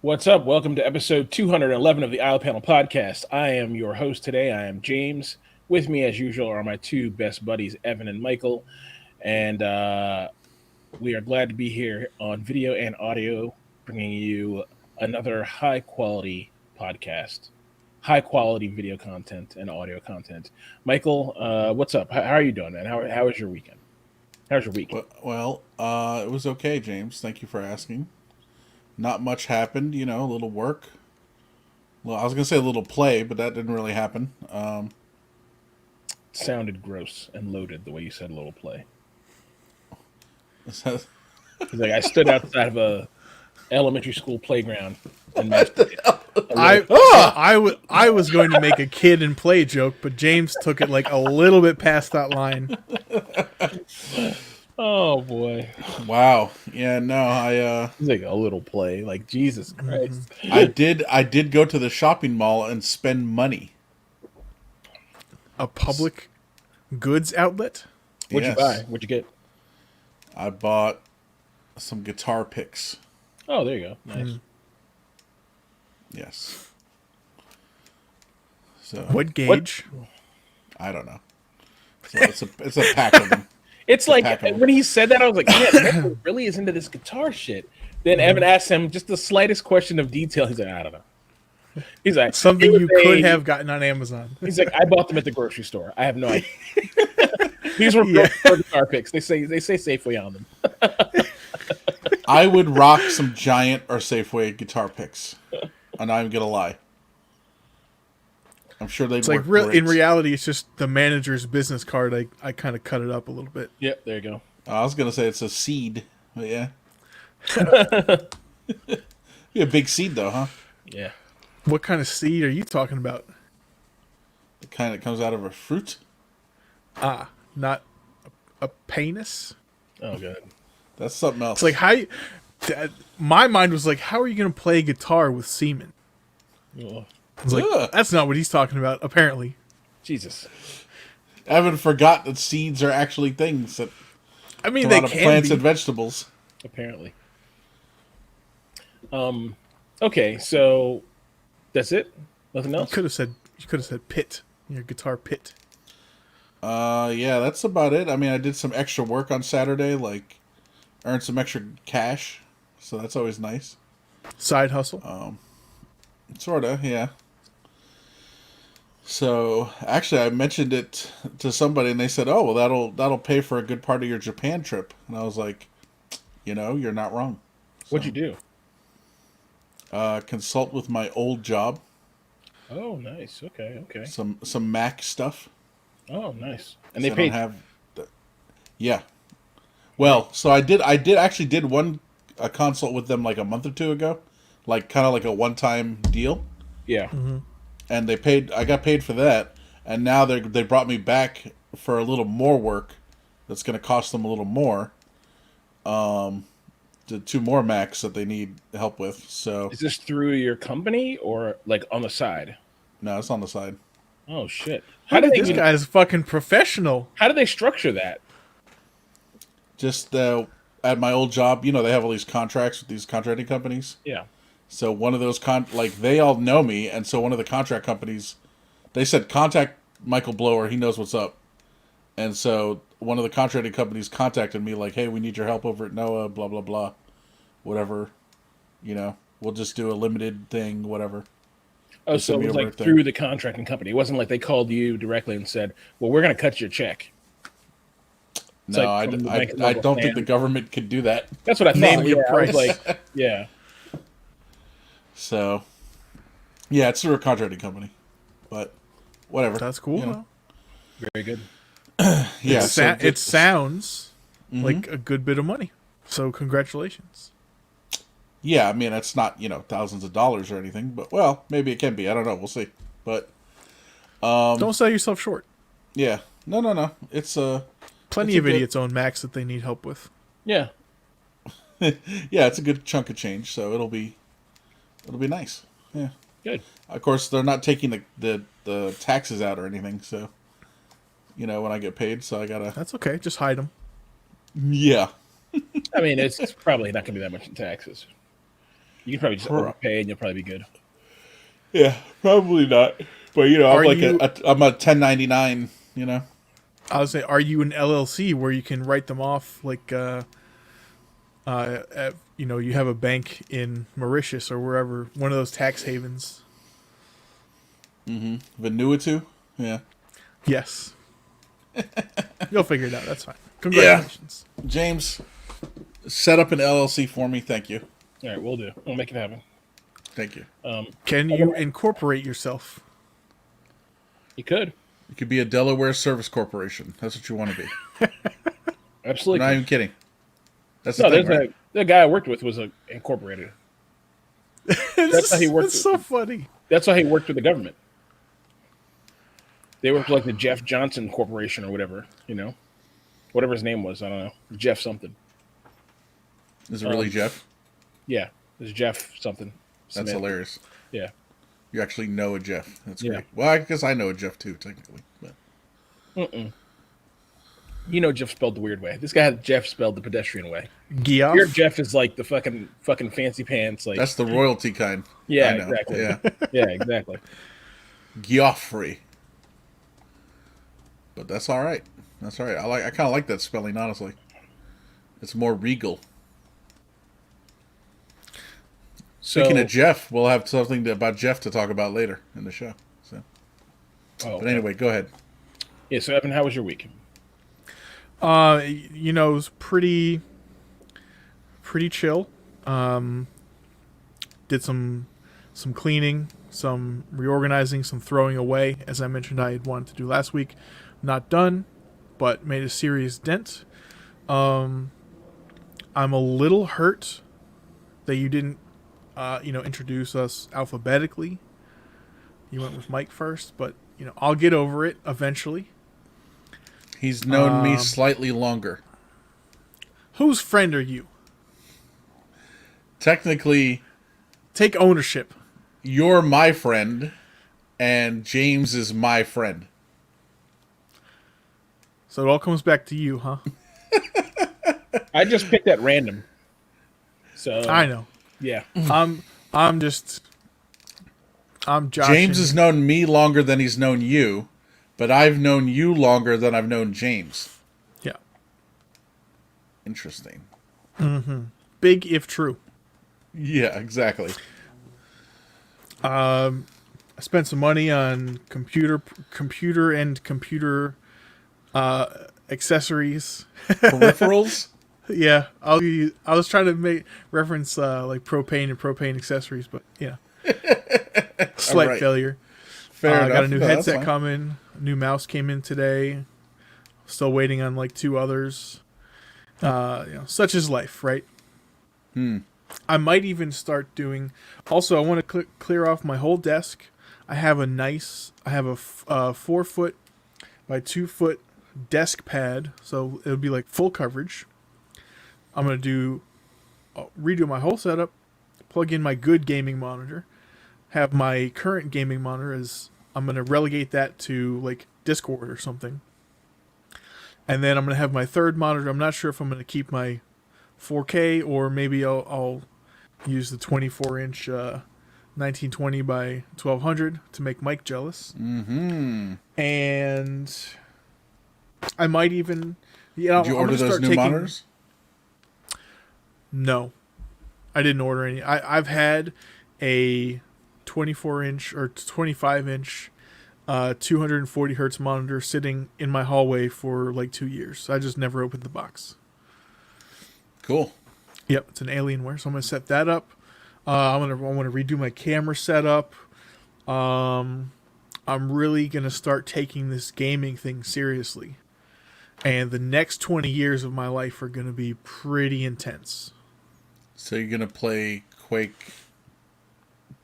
What's up? Welcome to episode 211 of the Isle Panel Podcast. I am your host today. I am James. With me, as usual, are my two best buddies, Evan and Michael. And we are glad to be here on video and audio, bringing you another high-quality podcast, high-quality video content and audio content. Michael, what's up? How are you doing, man? How was your weekend? How's your week? Well, it was okay, James. Thank you for asking. Not much happened, a little work. Well, I was going to say a little play, but that didn't really happen. Sounded gross and loaded the way you said little play. So, It's like I stood outside of a elementary school playground and I was going to make a kid and play joke, but James took it like a little bit past that line. Oh boy! wow. Yeah. No. It's like a little play. Like Jesus Christ! I did go to the shopping mall and spend money. A public goods outlet? What'd you buy? What'd you get? I bought some guitar picks. Oh, there you go. Nice. Yes. So What gauge? I don't know. So it's a pack of them. It's like when he said that, I was like, "Yeah, Michael really is into this guitar shit." Then Evan asked him just the slightest question of detail. He's like, "I don't know." He's like, Something you could have gotten on Amazon. He's like, "I bought them at the grocery store. I have no idea." These were guitar picks. They say Safeway on them. I would rock some Giant or Safeway guitar picks. I'm not even gonna lie. I'm sure they'd It's work like great. in reality, it's just the manager's business card. I kind of cut it up a little bit. Yep, there you go. I was gonna say it's a seed, but yeah. Be a big seed though, huh? Yeah. What kind of seed are you talking about? The kind that comes out of a fruit. Not a penis? Oh, good. That's something else. It's like my mind was like, how are you going to play guitar with semen? Oh, I was like, Ugh. that's not what he's talking about, apparently. Jesus. Evan forgot that seeds are actually things that I mean, come they out of can plants be. and vegetables. Apparently. Okay, so that's it. Nothing You else. could have said pit. Your guitar pit. Yeah, that's about it. I mean, I did some extra work on Saturday, like earned some extra cash, so that's always nice. Side hustle. Sorta, yeah. So actually, I mentioned it to somebody, and they said, "Oh, well, that'll pay for a good part of your Japan trip." And I was like, you're not wrong. What'd you do? Consult with my old job, Oh, nice. Okay. some Mac stuff. Oh, nice. And they So I paid. don't have. Yeah. Well, so I did actually did a consult with them like a month or two ago, like kind of like a one-time deal, Yeah. and I got paid for that, and now they brought me back for a little more work that's going to cost them a little more. The two more Macs that they need help with. So Is this through your company or like on the side? no, it's on the side. Oh shit. How do This guy's fucking professional. How do they structure that? Just at my old job, they have all these contracts with these contracting companies. Yeah. So one of those they all know me, and so one of the contract companies, they said contact Michael Blower, he knows what's up. And so one of the contracting companies contacted me like, hey, we need your help over at NOAA, blah blah blah, whatever. We'll just do a limited thing, whatever. Oh, They so sent it me was over like a thing. through the contracting company. It wasn't like they called you directly and said, "Well, we're going to cut your check." It's No, like from the I Bank of don't think Fan. the government could do that. That's what I thought. Name your Yeah, I was price. like, yeah. So, yeah, it's through a contracting company, but whatever. That's cool. though. Very good. Yeah, It sounds like a good bit of money. So congratulations. Yeah, I mean, it's not, thousands of dollars or anything, but, well, maybe it can be. I don't know. We'll see. But, Don't sell yourself short. yeah. No. It's, Plenty It's a of good- idiots own Macs that they need help with. Yeah. yeah, it's a good chunk of change, so it'll be nice. Yeah. Good. Of course, they're not taking the taxes out or anything, so, when I get paid, so I gotta, That's okay. Just hide them. yeah. I mean, it's probably not going to be that much in taxes. You can probably just overpay and you'll probably be good. Yeah, probably not. But I'm Are like you- I'm a 1099. I would say, are you an LLC where you can write them off like, you have a bank in Mauritius or wherever, one of those tax havens? Vanuatu. Yeah. Yes. You'll figure it out. That's fine. Congratulations. James, set up an LLC for me. Thank you. All right, we'll do. We'll make it happen. Thank you. Can you incorporate yourself? You could. You could be a Delaware Service Corporation. That's what you want to be. Absolutely. I'm not even kidding. That's No, the thing, right? the guy I worked with was incorporated. That's how he worked. That's so funny. That's how he worked with the government. They worked with, like, the Jeff Johnson Corporation or whatever, whatever his name was. I don't know, Jeff something. Is it really Jeff? Yeah, it's Jeff something. That's Smith. hilarious. Yeah. You actually know a Jeff. That's Yeah. great. Well, I guess I know a Jeff too, technically. But Jeff spelled the weird way. This guy had Jeff spelled the pedestrian way. Geoff? Your Jeff is like the fucking fancy pants. Like, that's the royalty kind. yeah, I know. exactly. Yeah. Yeah, exactly. Geoffrey. But that's all right. That's all right. I kind of like that spelling, honestly. It's more regal. Speaking of Jeff, we'll have something about Jeff to talk about later in the show. So, but anyway, go ahead. Yeah. So, Evan, how was your week? It was pretty chill. Did some cleaning, some reorganizing, some throwing away. As I mentioned, I had wanted to do last week. Not done, but made a serious dent. I'm a little hurt that you didn't, introduce us alphabetically. You went with Mike first, but I'll get over it eventually. He's known me slightly longer. Whose friend are you? Technically, Take ownership. you're my friend, and James is my friend. So it all comes back to you, huh? I just picked at random. So I know. Yeah. I'm Josh. James has known me longer than he's known you, but I've known you longer than I've known James. Yeah. Interesting. Big if true. Yeah, exactly. I spent some money on computer accessories. Peripherals? Yeah, I was trying to make reference like propane and propane accessories, but slight Right. failure. Fair I enough. got a new No, that's headset fine. coming. A new mouse came in today. Still waiting on like 2 others. Such is life, right? I might even start doing. Also, I want to clear off my whole desk. I have a 4 foot by 2 foot desk pad, so it'll be like full coverage. I'm gonna redo my whole setup, plug in my good gaming monitor, have my current gaming monitor as I'm gonna relegate that to like Discord or something, and then I'm gonna have my third monitor. I'm not sure if I'm gonna keep my 4K or maybe I'll use the 24-inch 1920 by 1200 to make Mike jealous. And I might even, Did you order those new monitors? No, I didn't order any. I've had a 24-inch or 25-inch 240 hertz monitor sitting in my hallway for like 2 years. I just never opened the box. Cool. Yep, it's an Alienware, so I'm gonna set that up. I want to redo my camera setup. I'm really gonna start taking this gaming thing seriously, and the next 20 years of my life are gonna be pretty intense. So you're gonna play Quake,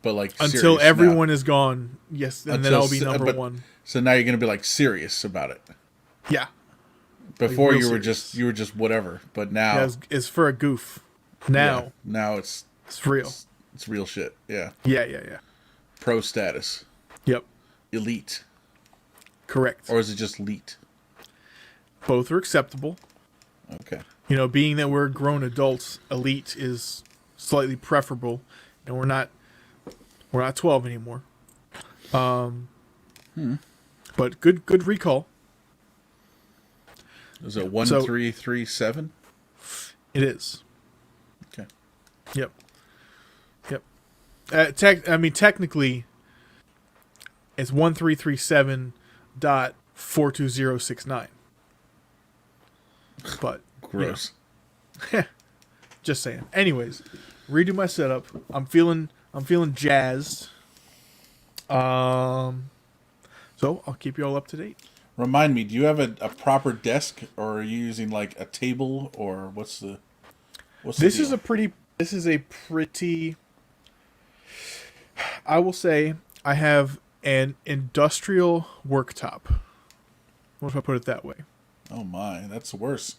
but like Until serious everyone now. is gone, yes, and then Until I'll be number one. So now you're gonna be like serious about it. Yeah, Before real you were serious. just whatever, but now yeah, it's for a goof. Now now it's real. It's real shit. Yeah. Yeah. Pro status. Yep, Elite. correct. Or is it just elite? Both are acceptable. Okay. Being that we're grown adults, elite is slightly preferable and we're not 12 anymore. But good recall. Is it 1337? It is. Okay. Yep. Technically, it's 1337.42069. But Gross. Just saying. Anyways, redo my setup. I'm feeling jazzed. So I'll keep you all up to date. Remind me, do you have a proper desk, or are you using like a table, or what's the This deal? is a pretty. I will say I have an industrial worktop. What if I put it that way? Oh my, that's worse.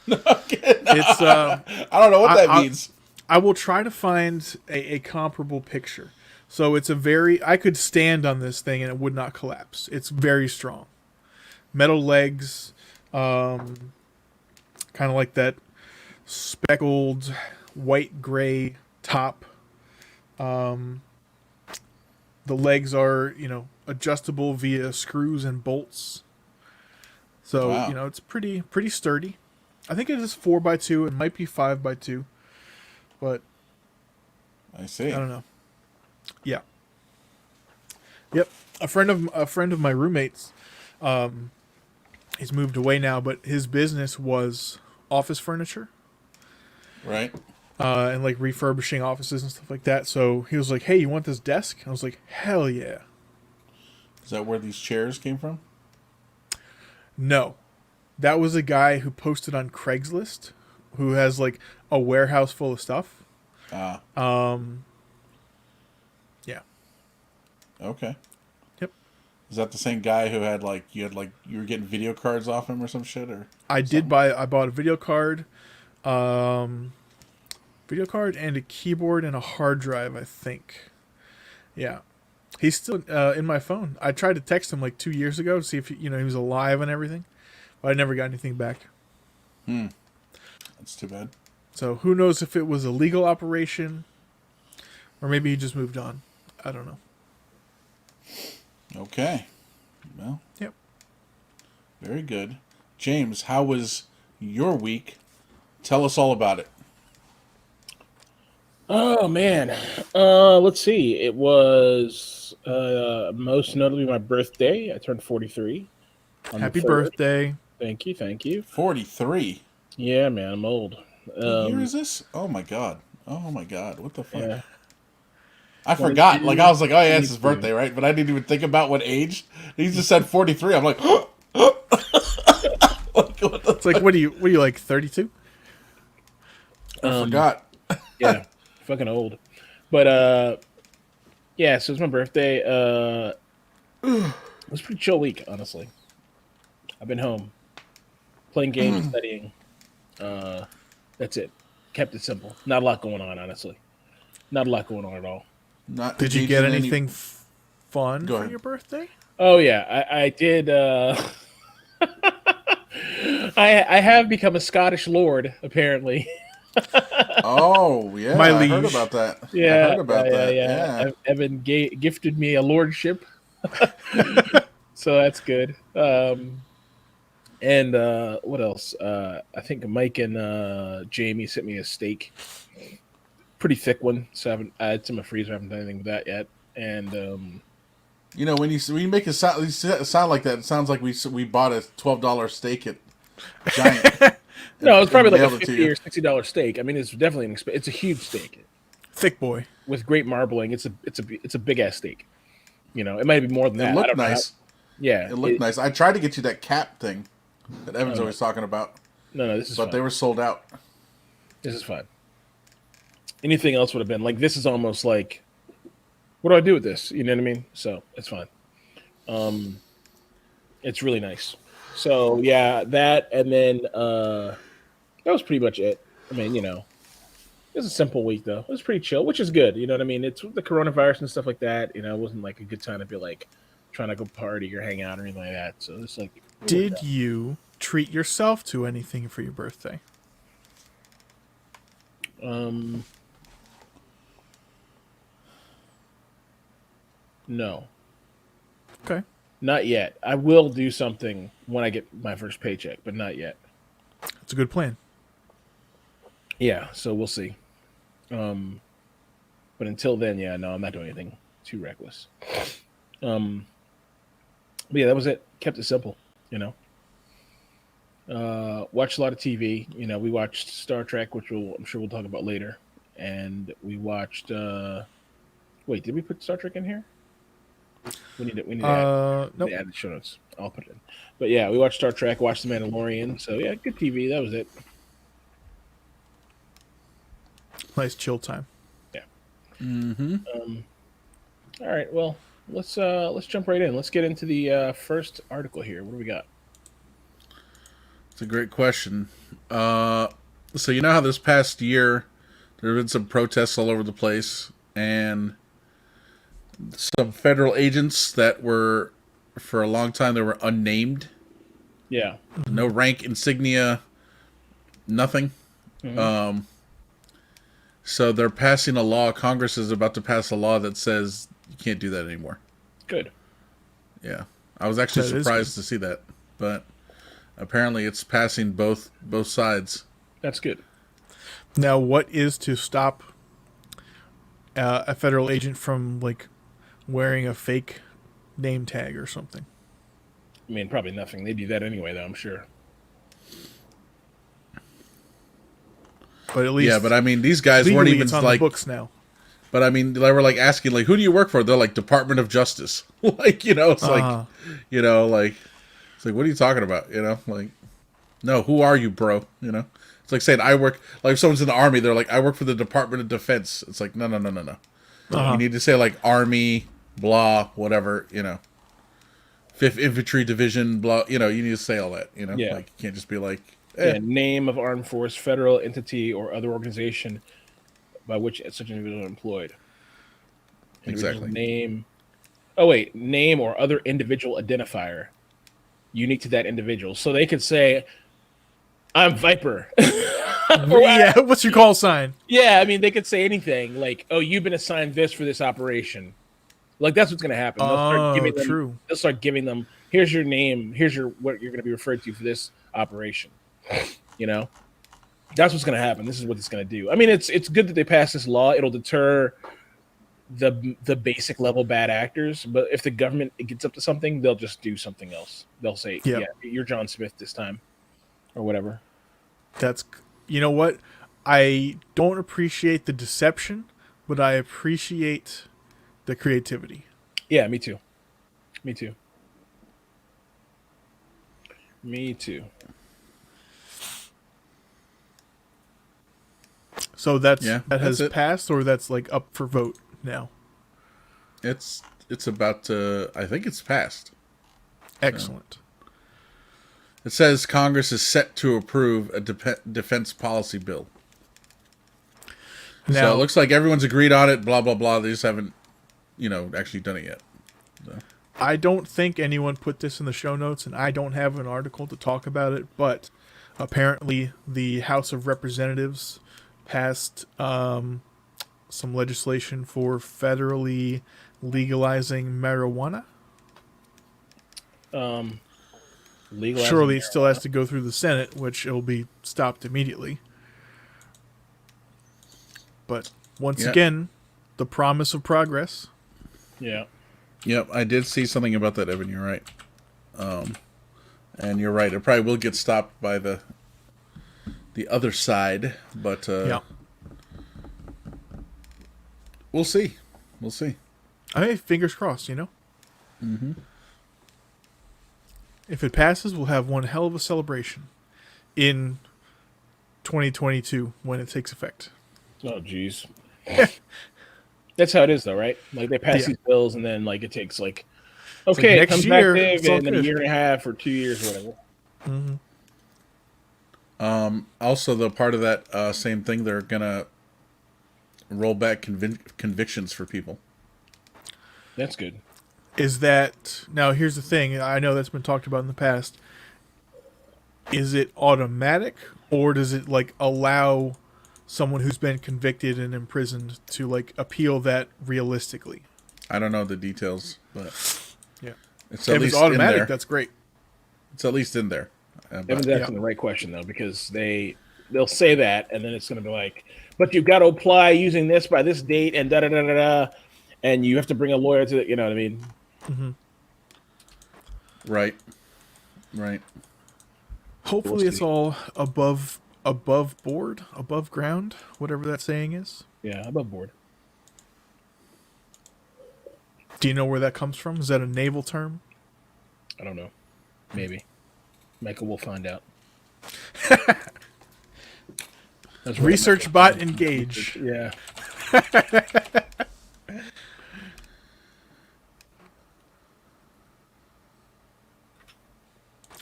It's I don't know what that means. I will try to find a comparable picture. So it's I could stand on this thing and it would not collapse. It's very strong. Metal legs, kind of like that speckled white gray top. The legs are, adjustable via screws and bolts. So, Wow. it's pretty sturdy. I think it is 4x2. It might be 5x2. But I see. I don't know. Yeah. Yep. A friend of my roommates, he's moved away now, but his business was office furniture. Right. And like refurbishing offices and stuff like that. So he was like, "Hey, you want this desk?" I was like, "Hell yeah." Is that where these chairs came from? No. That was a guy who posted on Craigslist who has like a warehouse full of stuff. Ah. Yeah. Okay. Yep. Is that the same guy who had you were getting video cards off him or some shit, or? I bought a video card. Video card and a keyboard and a hard drive, I think. Yeah. He's still in my phone. I tried to text him like 2 years ago to see if he was alive and everything, but I never got anything back. That's too bad. So who knows if it was a legal operation or maybe he just moved on. I don't know. Okay. Well, Yep. very good. James, how was your week? Tell us all about it. Oh man, let's see. It was most notably my birthday. I turned 43. On the Happy 3rd. birthday. Thank you. 43. Yeah, man, I'm old. What year is this? Oh my god. What the fuck? Yeah. I forgot. Like, I was like, oh yeah, it's his 22. birthday, right? But I didn't even think about what age. He just said 43. I'm like, It's like, what are you like, 32? I forgot. Yeah, fucking old. But yeah, so it's my birthday. It was a pretty chill week, honestly. I've been home, playing games, studying. That's it. Kept it simple. Not a lot going on, honestly. Not a lot going on at all. Not Did you get engaged in anything fun Go for ahead. your birthday? Oh yeah, I did. I have become a Scottish lord, apparently. Oh yeah, My I heard liege. about that. Yeah, I heard about that. Yeah. Evan gifted me a lordship, so that's good. And what else? I think Mike and Jamie sent me a steak, pretty thick one. So it's in my freezer. I haven't done anything with that yet. And You know, when you make it sound like that, it sounds like we bought a $12 steak at Giant. no, it's probably like a mailed it to $50 you. or $60 steak. I mean, it's definitely it's a huge steak Thick boy. with great marbling. It's a big ass steak. You know, it might be more than that. It I looked don't know nice. Yeah, It looked nice. I tried to get you that cap thing that Evan's always talking about, No, this is but fine. they were sold out. This is fine. Anything else would have been like this is almost like, what do I do with this? You know what I mean? So it's fine. It's really nice. So yeah, that and then that was pretty much it. I mean, it was a simple week though. It was pretty chill, which is good. You know what I mean? It's the coronavirus and stuff like that. It wasn't like a good time to be like trying to go party or hang out or anything like that. So it's like, Did you treat yourself to anything for your birthday? No, Okay. not yet. I will do something when I get my first paycheck, but not yet. That's a good plan. Yeah, so we'll see. But until then, yeah, no, I'm not doing anything too reckless. Um, but yeah, that was it. Kept it simple, you know. Watched a lot of TV. You know, we watched Star Trek, which I'm sure we'll talk about later, and we watched. Wait, did we put Star Trek in here? We need Nope. to add the show notes. I'll put it in. But yeah, we watched Star Trek, watched The Mandalorian. So yeah, good TV. That was it. Nice chill time. Yeah. Mm-hmm. All right. Well, let's jump right in. Let's get into the first article here. What do we got? It's a great question. So you know how this past year there have been some protests all over the place, and some federal agents that were, for a long time, they were unnamed. Yeah. No rank insignia, nothing. Mm-hmm. So they're passing a law. Congress is about to pass a law that says you can't do that anymore. Good. Yeah, I was actually That is surprised to see that, but apparently it's passing both sides. That's good. Now, what is to stop a federal agent from like wearing a fake name tag or something? I mean, probably nothing. They do that anyway, though. I'm sure. But at least, Yeah, but I mean, these guys weren't legally even it's on like the books now. But I mean, they were like asking, like, who do you work for? They're like Department of Justice. Like, you know, it's like, you know, like, it's like, what are you talking about? You know, like, no, who are you, bro? You know, it's like saying I work, like if someone's in the Army, they're like, I work for the Department of Defense. It's like, no. You need to say like Army, blah, whatever, you know, 5th Infantry Division, blah, you know, you need to say all that, you know, Yeah. like, you can't just be like, Yeah, name of armed force, federal entity, or other organization by which such an individual is employed. Individual Exactly. Name. Oh wait, name or other individual identifier unique to that individual. So they could say, "I'm Viper." Yeah, what's your call sign? Yeah, I mean they could say anything like, "Oh, you've been assigned this for this operation." Like that's what's going to happen. True. They'll start giving them. Here's your name. Here's your what you're going to be referred to for this operation. You know, that's what's going to happen. This is what it's going to do. I mean, it's good that they passed this law. It'll deter the basic level bad actors. But if the government gets up to something, they'll just do something else. They'll say, Yep. "Yeah, you're John Smith this time," or whatever. That's, you know what? I don't appreciate the deception, but I appreciate the creativity. Yeah, me too. Me too. Me too. So that that's has it. passed, or that's like up for vote now. It's about to, I think it's passed. Excellent. It says Congress is set to approve a defense policy bill. So Now, it looks like everyone's agreed on it, blah, blah, blah. They just haven't, you know, actually done it yet. So. I don't think anyone put this in the show notes, and I don't have an article to talk about it, but apparently the House of Representatives passed some legislation for federally legalizing marijuana. Legalizing Surely it still has to go through the Senate, which it'll be stopped immediately. But once again, the promise of progress. Yeah. Yep, I did see something about that, Evan. You're right. And you're right. It probably will get stopped by the other side, but we'll see. We'll see. I mean, fingers crossed, you know? Mm-hmm. If it passes, we'll have one hell of a celebration in 2022 when it takes effect. Oh, geez. That's how it is, though, right? Like they pass these bills, and then like it takes like, okay, next it comes year, back it's big, all and then a good. year and a half or 2 years, or whatever. Mm-hmm. Also, the part of that same thing, they're gonna roll back convictions for people. That's good. Is that now? Here's the thing. I know that's been talked about in the past. Is it automatic, or does it like allow someone who's been convicted and imprisoned to like appeal that realistically? I don't know the details, but Yeah. it's at If least it's automatic, in there. that's great. It's at least in there. Evan's But asking the right question though, because they'll say that, and then it's going to be like, but you've got to apply using this by this date, and da da da da da, and you have to bring a lawyer to, you know what I mean? right. Hopefully, it's see. all above board, above ground, whatever that saying is. Yeah, above board. Do you know where that comes from? Is that a naval term? I don't know. Maybe. Michael will find out. That's right. Research bot engage. Yeah.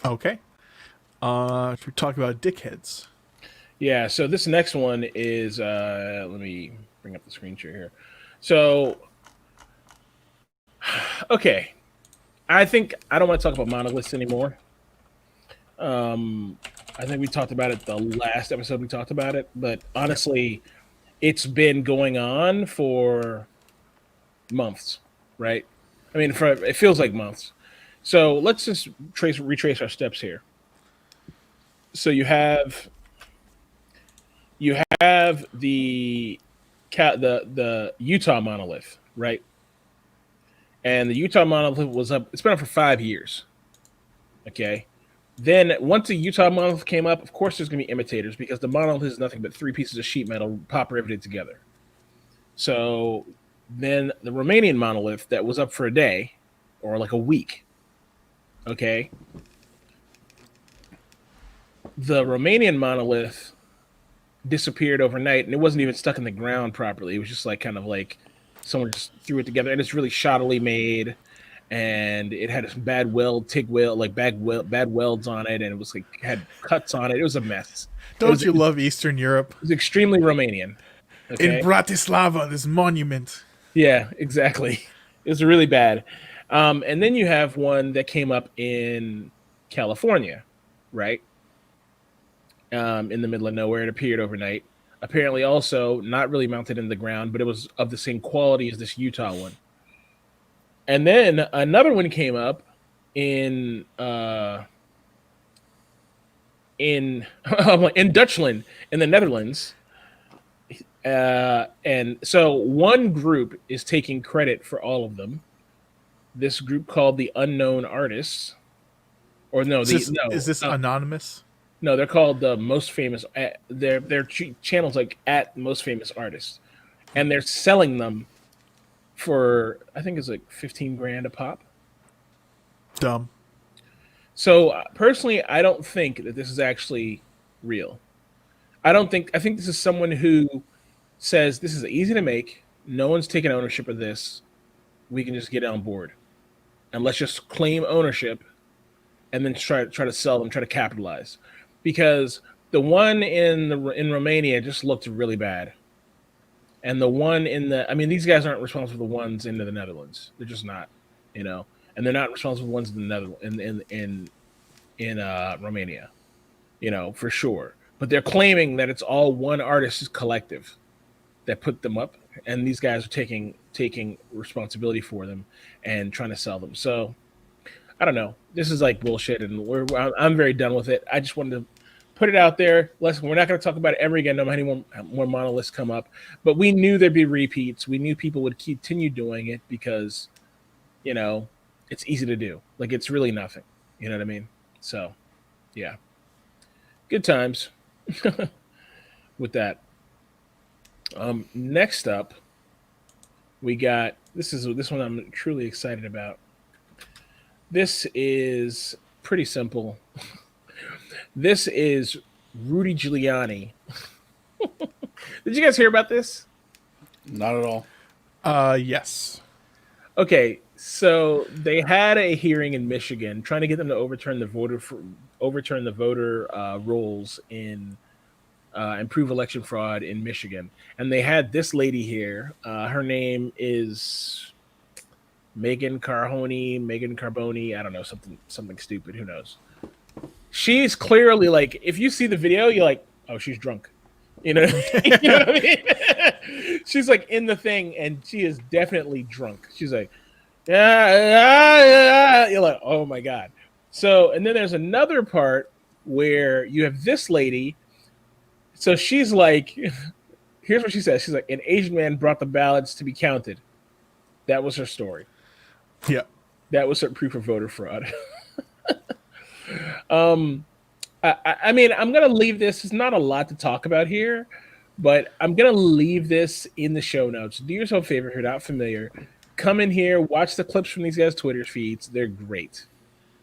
Okay. Should we talk about dickheads? Yeah, so this next one is let me bring up the screen share here. So okay. I think I don't want to talk about monoliths anymore. I think we talked about it the last episode we talked about it, but honestly, it's been going on for months, right? I mean, it feels like months. So let's just retrace our steps here. So you have the Utah monolith, right? And the Utah monolith was up. It's been up for 5 years. Okay. Then once the Utah monolith came up, of course there's going to be imitators because the monolith is nothing but 3 pieces of sheet metal pop riveted together. So then the Romanian monolith that was up for a day or like a week. Okay. The Romanian monolith disappeared overnight, and it wasn't even stuck in the ground properly. It was just like kind of like someone just threw it together, and it's really shoddily made, and it had some bad welds on it, and it was like had cuts on it. It was a mess. Don't you love Eastern Europe? It was extremely Romanian. Okay? In Bratislava, this monument. Yeah, exactly. It was really bad. And then you have one that came up in California, right? In the middle of nowhere. It appeared overnight. Apparently also not really mounted in the ground, but it was of the same quality as this Utah one. And then another one came up in Dutchland in the Netherlands. And so one group is taking credit for all of them. This group called the Unknown Artists. Or no, Is this anonymous? No, they're called the Most Famous. Their channels like at Most Famous Artists, and they're selling them for I think it's like $15,000 a pop. Dumb. So personally, I don't think that this is actually real. I think this is someone who says this is easy to make. No one's taking ownership of this. We can just get on board, and let's just claim ownership, and then try to sell them, try to capitalize. Because the one in Romania just looked really bad, and the one these guys aren't responsible for the ones in the Netherlands. They're just not, and they're not responsible for the ones in the Netherlands in Romania, for sure. But they're claiming that it's all one artist's collective that put them up, and these guys are taking responsibility for them and trying to sell them. So I don't know. This is like bullshit, and I'm very done with it. I just wanted to put it out there. We're not going to talk about it ever again. No matter more monoliths come up, but we knew there'd be repeats. We knew people would continue doing it because, it's easy to do. Like it's really nothing. You know what I mean? So, yeah, good times with that. Next up, we got this one I'm truly excited about. This is pretty simple. This is Rudy Giuliani. Did you guys hear about this? not at all. Yes. Okay, so they had a hearing in Michigan trying to get them to overturn the voter rolls in improve election fraud in Michigan, and they had this lady here. Her name is Megan Carboni. I don't know, something stupid. Who knows? She's clearly like, if you see the video, you're like, oh, she's drunk. You know what I mean? she's like in the thing, and she is definitely drunk. She's like, yeah, yeah, yeah. You're like, oh my god. So, and then there's another part where you have this lady. So she's like, here's what she says. She's like, an Asian man brought the ballots to be counted. That was her story. Yeah. That was her proof of voter fraud. I mean, I'm gonna leave this. There's not a lot to talk about here, but I'm gonna leave this in the show notes. Do yourself a favor if you're not familiar. Come in here, watch the clips from these guys' Twitter feeds. They're great.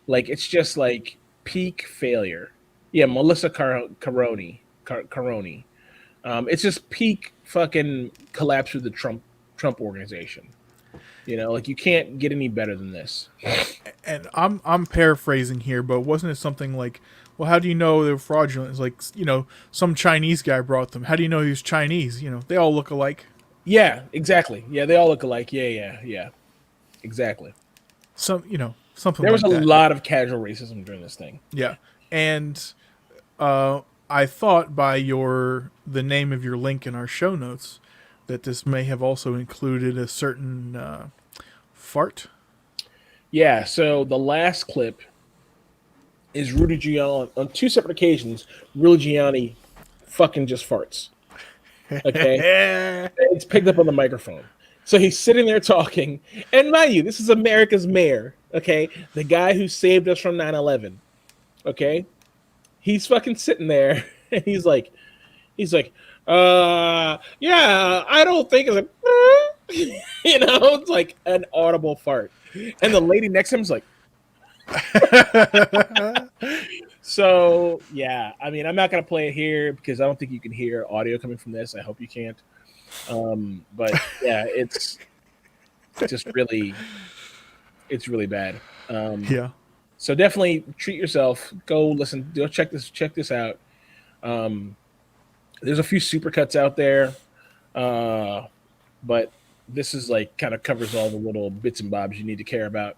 Like it's just like peak failure. Yeah, Melissa Caroni. It's just peak fucking collapse of the Trump organization. You know, like you can't get any better than this. And I'm paraphrasing here, but wasn't it something like, well, how do you know they're fraudulent? It's like, some Chinese guy brought them. How do you know he was Chinese? They all look alike. Yeah, exactly. Yeah, they all look alike. Yeah. Exactly. Something There was like a that. lot of casual racism during this thing. Yeah. And I thought by the name of your link in our show notes that this may have also included a certain fart. Yeah, so the last clip is Rudy Giuliani on two separate occasions. Rudy Giuliani fucking just farts. Okay, it's picked up on the microphone. So he's sitting there talking, and mind you, this is America's mayor. Okay, the guy who saved us from 9/11. Okay, he's fucking sitting there, and he's like, yeah, I don't think it's it's like an audible fart, and the lady next to him is like. So yeah, I mean, I'm not gonna play it here because I don't think you can hear audio coming from this. I hope you can't. But yeah, it's really bad. Yeah. So definitely treat yourself. Go listen. Go check this out. There's a few supercuts out there, but this is like kind of covers all the little bits and bobs you need to care about.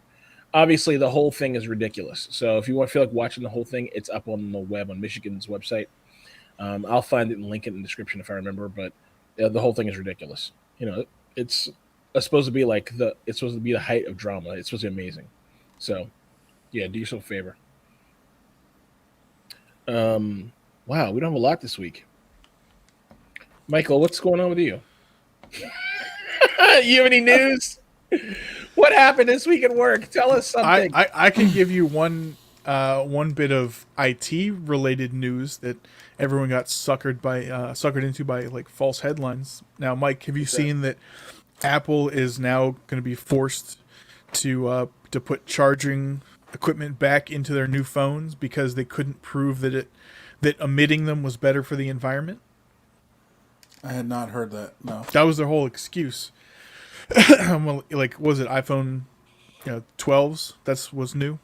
Obviously, the whole thing is ridiculous. So if you want to feel like watching the whole thing, it's up on the web on Michigan's website. I'll find it and link it in the description if I remember. But the whole thing is ridiculous. It's supposed to be it's supposed to be the height of drama. It's supposed to be amazing. So yeah, do yourself a favor. Wow, we don't have a lot this week. Michael, what's going on with you? You have any news? What happened this week at work? Tell us something. I can give you one bit of IT related news that everyone got suckered into by like false headlines. Now, Mike, have you seen that Apple is now going to be forced to put charging equipment back into their new phones because they couldn't prove that emitting them was better for the environment? I had not heard that. No, that was their whole excuse. Like, was it iPhone 12s? That was new.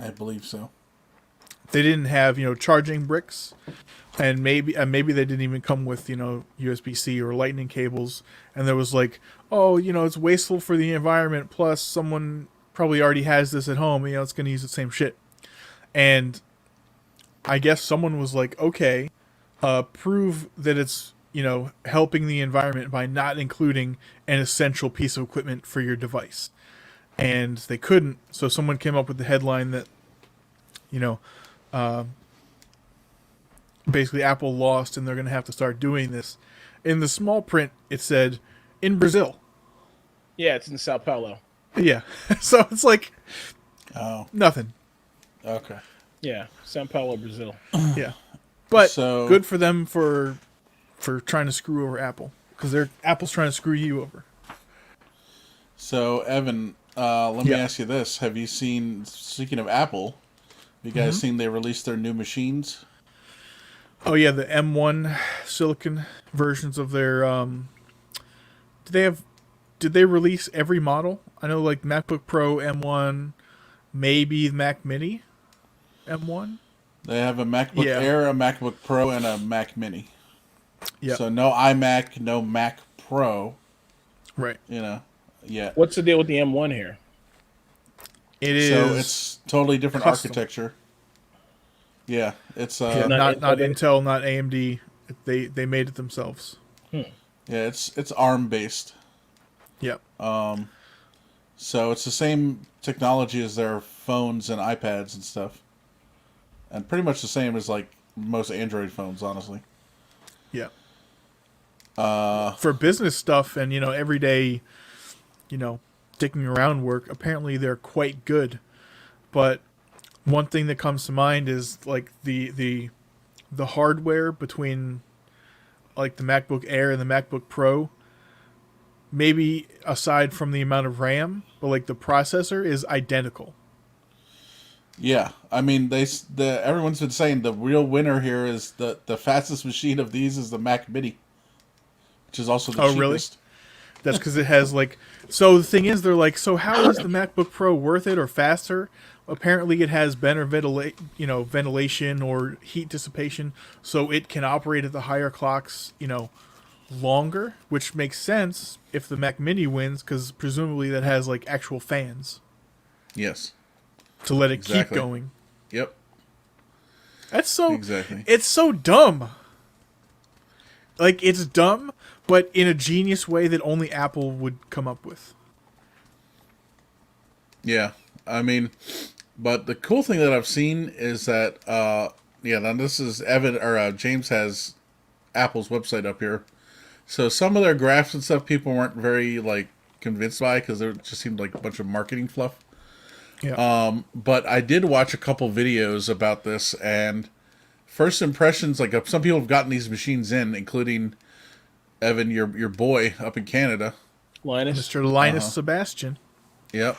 I believe so. They didn't have charging bricks, and maybe they didn't even come with USB-C or Lightning cables. And there was like, it's wasteful for the environment. Plus, someone probably already has this at home. It's going to use the same shit. And I guess someone was like, okay, prove that it's helping the environment by not including an essential piece of equipment for your device. And they couldn't, so someone came up with the headline that, basically Apple lost and they're going to have to start doing this. In the small print, it said, in Brazil. Yeah, it's in Sao Paulo. Yeah. So it's like, nothing. Okay. Yeah, Sao Paulo, Brazil. Yeah. But So- good for them for trying to screw over Apple. Because Apple's trying to screw you over. So, Evan, let me ask you this. Have you seen, speaking of Apple, have you guys seen they released their new machines? Oh, yeah, the M1 silicon versions of their... Did they release every model? I know, like, MacBook Pro M1, maybe Mac Mini M1? They have a MacBook Air, a MacBook Pro, and a Mac Mini. Yeah. So no iMac, no Mac Pro. Right. Yeah. What's the deal with the M1 here? It is... So it's totally different custom. architecture. Yeah, it's not Intel, Intel, not AMD. They made it themselves. Yeah, it's ARM based. Yep. So it's the same technology as their phones and iPads and stuff. And pretty much the same as like most Android phones, honestly. Yeah. For business stuff and, everyday, dicking around work, apparently they're quite good. But one thing that comes to mind is like the hardware between like the MacBook Air and the MacBook Pro. Maybe aside from the amount of RAM, but like the processor is identical. Yeah, I mean everyone's been saying the real winner here is the fastest machine of these is the Mac Mini, which is also the cheapest. Really? That's because it has like. So the thing is, they're like, so how is the MacBook Pro worth it or faster? Apparently, it has better ventilation or heat dissipation, so it can operate at the higher clocks, longer, which makes sense if the Mac Mini wins, because presumably that has like actual fans. Yes. To let it keep going. Yep. That's so. Exactly. It's so dumb. Like, it's dumb, but in a genius way that only Apple would come up with. Yeah, I mean, but the cool thing that I've seen is that, now this is James has Apple's website up here. So some of their graphs and stuff people weren't very, like, convinced by because it just seemed like a bunch of marketing fluff. Yeah. But I did watch a couple videos about this, and first impressions, like some people have gotten these machines in, including Evan, your boy up in Canada. Mr. Linus Sebastian. Yep.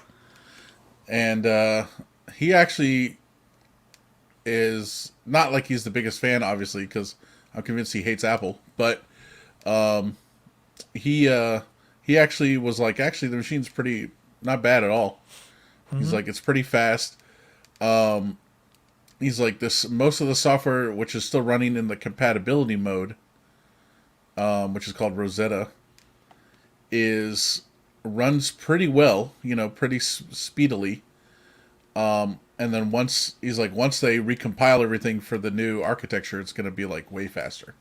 And he actually is not like he's the biggest fan, obviously, because I'm convinced he hates Apple. But he actually was like, actually, the machine's pretty not bad at all. Mm-hmm. He's like, it's pretty fast. He's like, most of the software, which is still running in the compatibility mode, which is called Rosetta, runs pretty well, pretty speedily. And then once they recompile everything for the new architecture, it's going to be like way faster.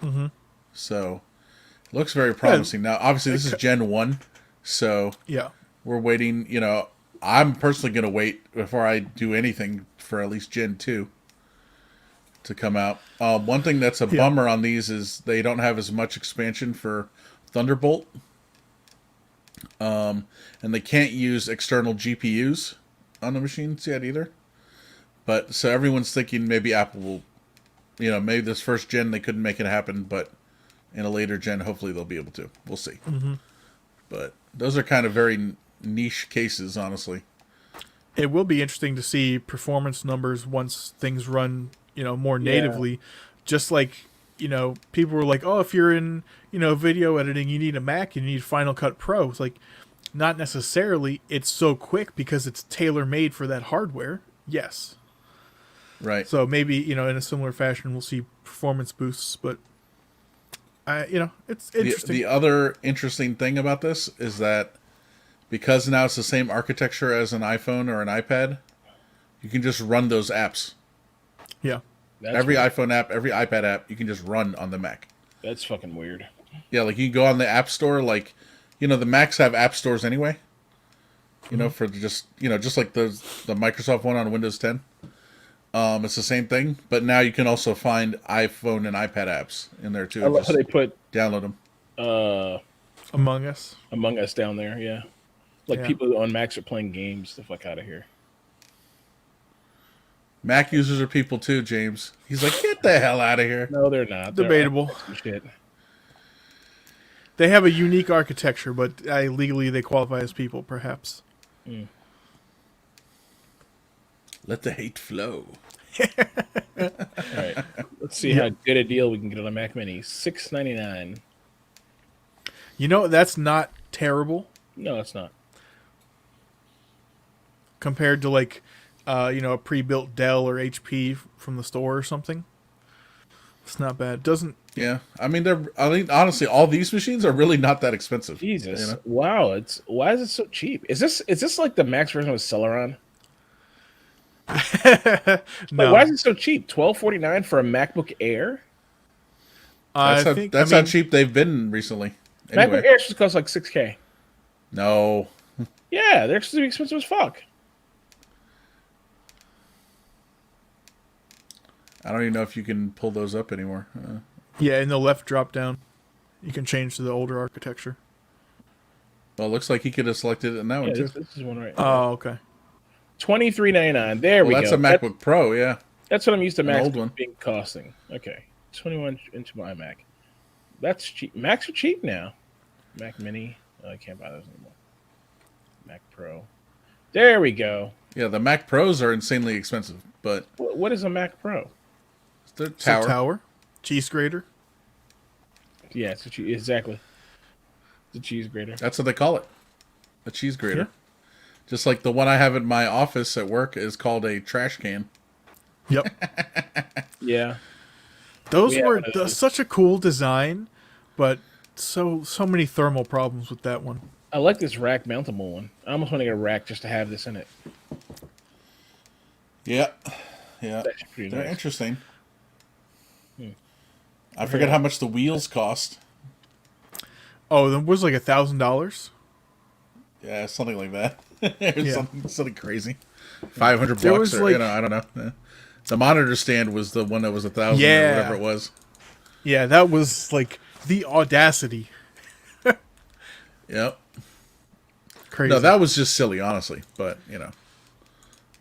Mm-hmm. So it looks very promising. Now, obviously, this is Gen 1, so yeah, we're waiting. I'm personally going to wait before I do anything for at least Gen 2 to come out. One thing that's a bummer on these is they don't have as much expansion for Thunderbolt. And they can't use external GPUs on the machines yet either. But so everyone's thinking maybe Apple will, maybe this first gen they couldn't make it happen, but in a later gen, hopefully they'll be able to. We'll see. Mm-hmm. But those are kind of very niche cases, honestly. It will be interesting to see performance numbers once things run, more natively. Yeah. Just like, people were like, oh, if you're in, video editing, you need a Mac, you need Final Cut Pro. It's like, not necessarily. It's so quick because it's tailor-made for that hardware. Yes. Right. So maybe, in a similar fashion, we'll see performance boosts, but, it's interesting. The other interesting thing about this is that because now it's the same architecture as an iPhone or an iPad, you can just run those apps. Yeah. Every iPhone app, every iPad app, you can just run on the Mac. That's fucking weird. Yeah, like you can go on the App Store, like, the Macs have app stores anyway. For just, just like the Microsoft one on Windows 10. It's the same thing, but now you can also find iPhone and iPad apps in there too. I love how they put download them. Among Us down there, yeah. Like people on Macs are playing games. The fuck out of here. Mac users are people too, James. He's like, get the hell out of here. No, they're not. Debatable. Shit. They have a unique architecture, but legally they qualify as people, perhaps. Mm. Let the hate flow. All right. Let's see how good a deal we can get on a Mac Mini. $699. That's not terrible. No, it's not. Compared to like, a pre-built Dell or HP from the store or something. It's not bad. Doesn't. Yeah, I mean, honestly, all these machines are really not that expensive. Jesus, wow! Why is it so cheap? Is this like the Max version of Celeron? No. Why is it so cheap? $1249 for a MacBook Air. I That's how think that's I how mean, cheap they've been recently. MacBook Anyway, Air should cost like $6K. no, Yeah, they're expensive, expensive as fuck. I don't even know if you can pull those up anymore. yeah, in the left drop down, you can change to the older architecture. Well, it looks like he could have selected it in that one Yeah, too. this is one right. Oh, okay. $23.99. There Well, we that's go. a MacBook Pro, yeah. That's what I'm used to An Macs old one. being costing. Okay, 21-inch iMac. That's cheap. Macs are cheap now. Mac Mini. Oh, I can't buy those anymore. Mac Pro. There we go. Yeah, the Mac Pros are insanely expensive, but What is a Mac Pro? the It's a tower. tower, cheese grater. Yeah, it's exactly. It's a cheese grater. That's what they call it. A cheese grater. Yeah. Just like the one I have in my office at work is called a trash can. Yep. Yeah. Those We have were one of those. such a cool design, but so many thermal problems with that one. I like this rack mountable one. I almost want to get a rack just to have this in it. Yeah. Yeah. That's pretty They're nice. interesting. I forget how much the wheels cost. Oh, that was like $1,000. Yeah, something like that. Yeah. something crazy. 500 There bucks was, or like- I don't know. Yeah. The monitor stand was the one that was 1,000 Yeah. or whatever it was. Yeah, that was like the audacity. Yep. Crazy. No, that was just silly, honestly. But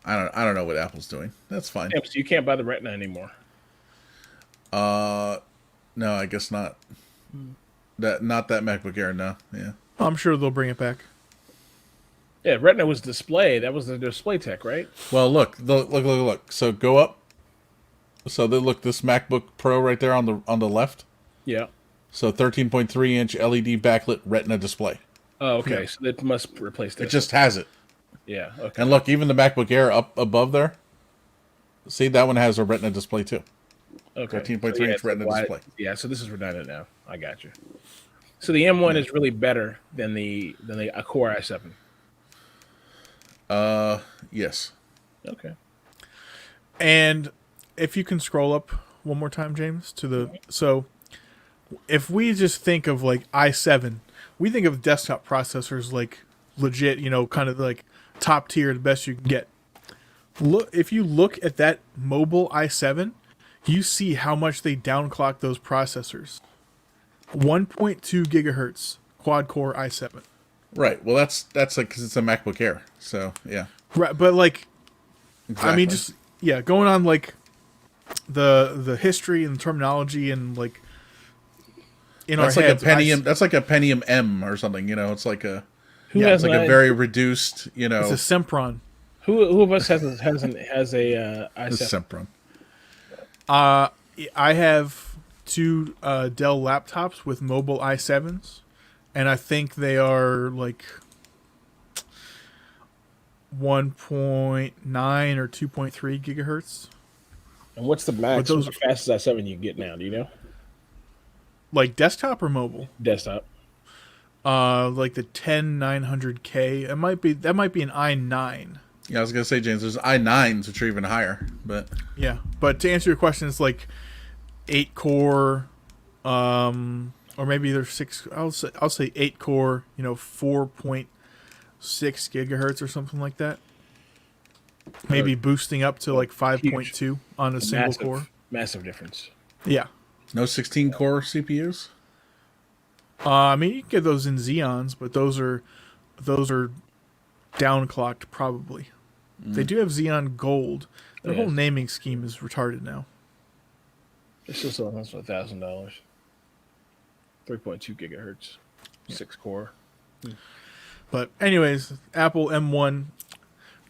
I don't know what Apple's doing. That's fine. Yeah, so you can't buy the Retina anymore. No, I guess not. Not that MacBook Air. No, yeah. I'm sure they'll bring it back. Yeah, Retina was display. That was the display tech, right? Well, look. So go up. So look, this MacBook Pro right there on the left. Yeah. So 13.3-inch LED backlit Retina display. Oh, okay. So it must replace It this. just has it. Yeah. Okay. And look, even the MacBook Air up above there. See, that one has a Retina display too. Okay. 13.3 So, inch it's Retina wide- display. Yeah. So this is redundant now. I got you. So the M1 is really better than the Core i7. Yes. Okay. And if you can scroll up one more time, James, to the so if we just think of like i7, we think of desktop processors like legit, kind of like top tier, the best you can get. Look, if you look at that mobile i7, you see how much they downclock those processors. 1.2 gigahertz quad core i7. Right. Well, that's like because it's a MacBook Air. So yeah. Right, but like I mean, Exactly. going on like the history and terminology and like in That's our like heads. a Pentium. That's like a Pentium M or something. It's like a. Who Yeah, has It's like an a very reduced. It's a Sempron. Who of us has a The i7? Sempron. I have two Dell laptops with mobile i7s, and I think they are like 1.9 or 2.3 gigahertz. And what's the max? those What's the fastest i7 you can get now? Do you know? Like desktop or mobile? Desktop. Like the 10900K. That might be an i9. Yeah, I was gonna say, James. There's i9s which are even higher, but Yeah, but to answer your question, it's like 8 core, or maybe there's 6. I'll say 8 core. 4.6 gigahertz or something like that. Maybe boosting up to like 5.2 on a single core. Massive difference. Yeah, no 16 core CPUs. I mean you can get those in Xeons, but those are downclocked probably. They do have Xeon Gold. Their whole Yes. naming scheme is retarded now. It's still selling us for $1,000. 3.2 gigahertz, 6 core. But anyways, Apple M1,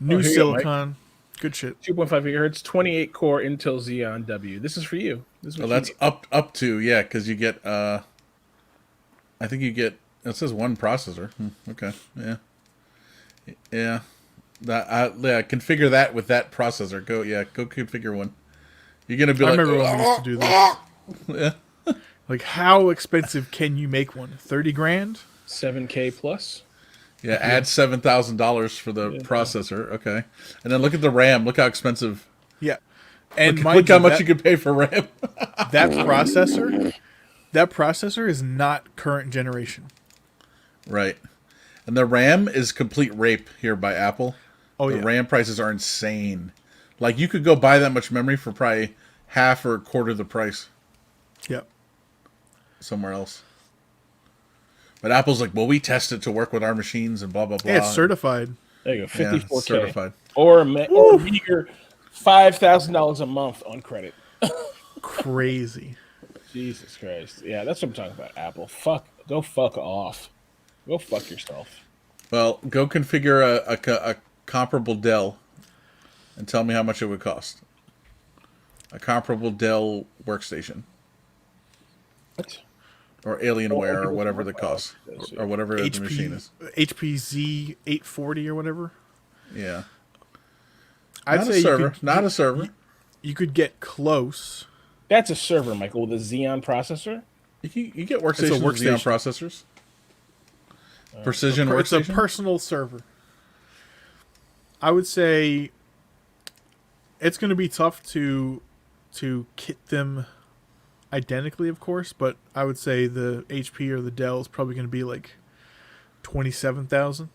new here you go, Mike. silicon, good shit. 2.5 gigahertz, 28 core Intel Xeon W. This is for you. This is Well, what that's you get. up to because you get. I think you get. It says one processor. Okay. Yeah. Yeah. Configure that with that processor. Go configure one. You're gonna be I like, remember when we used to do this. yeah. Like, how expensive can you make one? 30 grand? 7K plus. Yeah, add $7,000 for the processor. Okay, and then look at the RAM. Look how expensive. Yeah. And Look mind how you, much that, you could pay for RAM. that processor that processor is not current generation. Right. And the RAM is complete rape here by Apple. Oh, the yeah. RAM prices are insane. Like, you could go buy that much memory for probably half or a quarter the price Yep. somewhere else. But Apple's like, well, we test it to work with our machines and blah, blah, blah. Yeah, it's certified. There you go, Yeah, 54K. it's certified. Or a meager $5,000 a month on credit. Crazy. Jesus Christ. Yeah, that's what I'm talking about, Apple. Go fuck off. Go fuck yourself. Well, go configure a comparable Dell and tell me how much it would cost. A comparable Dell workstation. What? Or Alienware, or whatever the cost. Or whatever the machine is. HP Z840 or whatever. Yeah. I'd Not say a server. Not a server. You could get close. That's a server, Michael, with a Xeon processor. You get workstations with Xeon processors. Precision It's a workstation. personal server. I would say it's going to be tough to kit them identically, of course, but I would say the HP or the Dell is probably going to be like 27,000.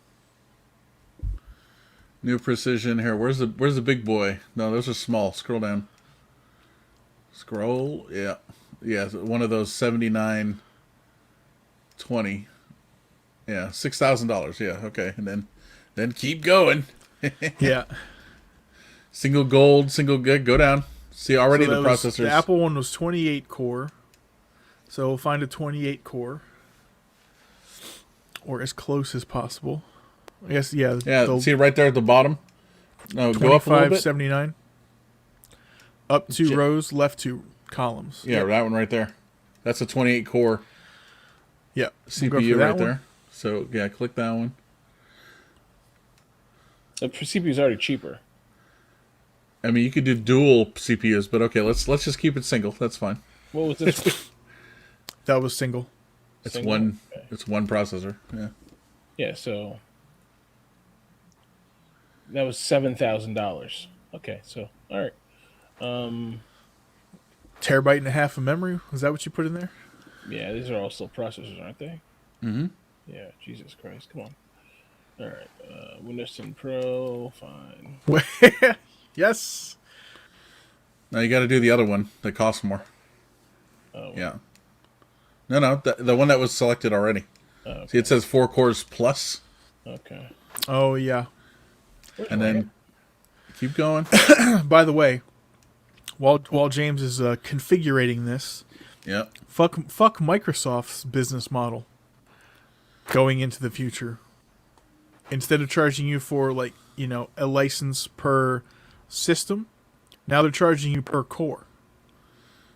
New precision here. Where's the big boy? No, those are small. Scroll down. Scroll. Yeah. Yeah, one of those 7920. Yeah, $6,000. Yeah, okay. And then keep going. Yeah. Single gold, single good. Go down. See, already So the processors. The Apple one was 28 core. So we'll find a 28 core. Or as close as possible. I guess, yeah. Yeah, see right there at the bottom? No, go up a little bit. 2579. Up 2 rows, left 2 columns. Yeah, that one right there. That's a 28 core Yeah. CPU right there. So, yeah, click that one. The CPU is already cheaper. I mean, you could do dual CPUs, but okay, let's just keep it single. That's fine. What was this? That was single. It's Single? one. Okay. It's one processor. Yeah. Yeah, so that was $7,000. Okay, so all right. Terabyte and a half of memory. Is that what you put in there? Yeah, these are all still processors, aren't they? Mm-hmm. Yeah, Jesus Christ, come on. All right, Windows 10 Pro, fine. Yes. Now you got to do the other one that costs more. Oh, Yeah. No, the one that was selected already. okay. See, it says 4 cores plus, Okay. Oh, yeah. and then keep going. By the way, while James is configuring this, Yeah. fuck Microsoft's business model going into the future. Instead of charging you for a license per system, now they're charging you per core.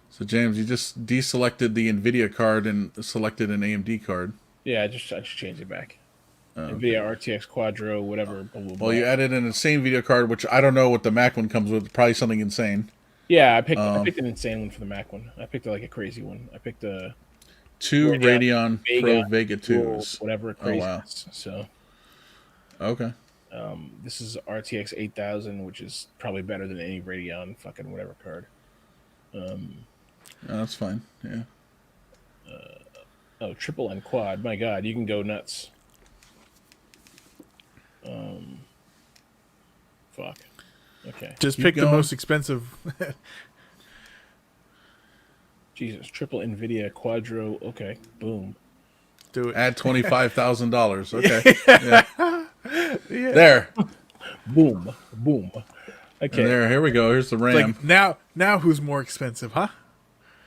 So James, you just deselected the NVIDIA card and selected an AMD card. Yeah, I just changed it back. Okay. NVIDIA RTX Quadro, whatever. Blah, blah, blah. Well, you added an insane video card, which I don't know what the Mac one comes with. Probably something insane. Yeah, I picked an insane one for the Mac one. I picked like a crazy one. I picked a 2 Radeon Pro Vega 2s. whatever crazy. Oh, wow. So Okay. this is RTX 8000, which is probably better than any Radeon fucking whatever card. That's fine. Yeah. Oh, triple and quad. My God, you can go nuts. Fuck. Okay. Just Keep pick going. the most expensive. Jesus, triple NVIDIA Quadro. Okay, boom. Do it. Add $25,000. Okay. Yeah. There. Boom. Boom. Okay. And there. Here we go. Here's the RAM. Like now who's more expensive, huh?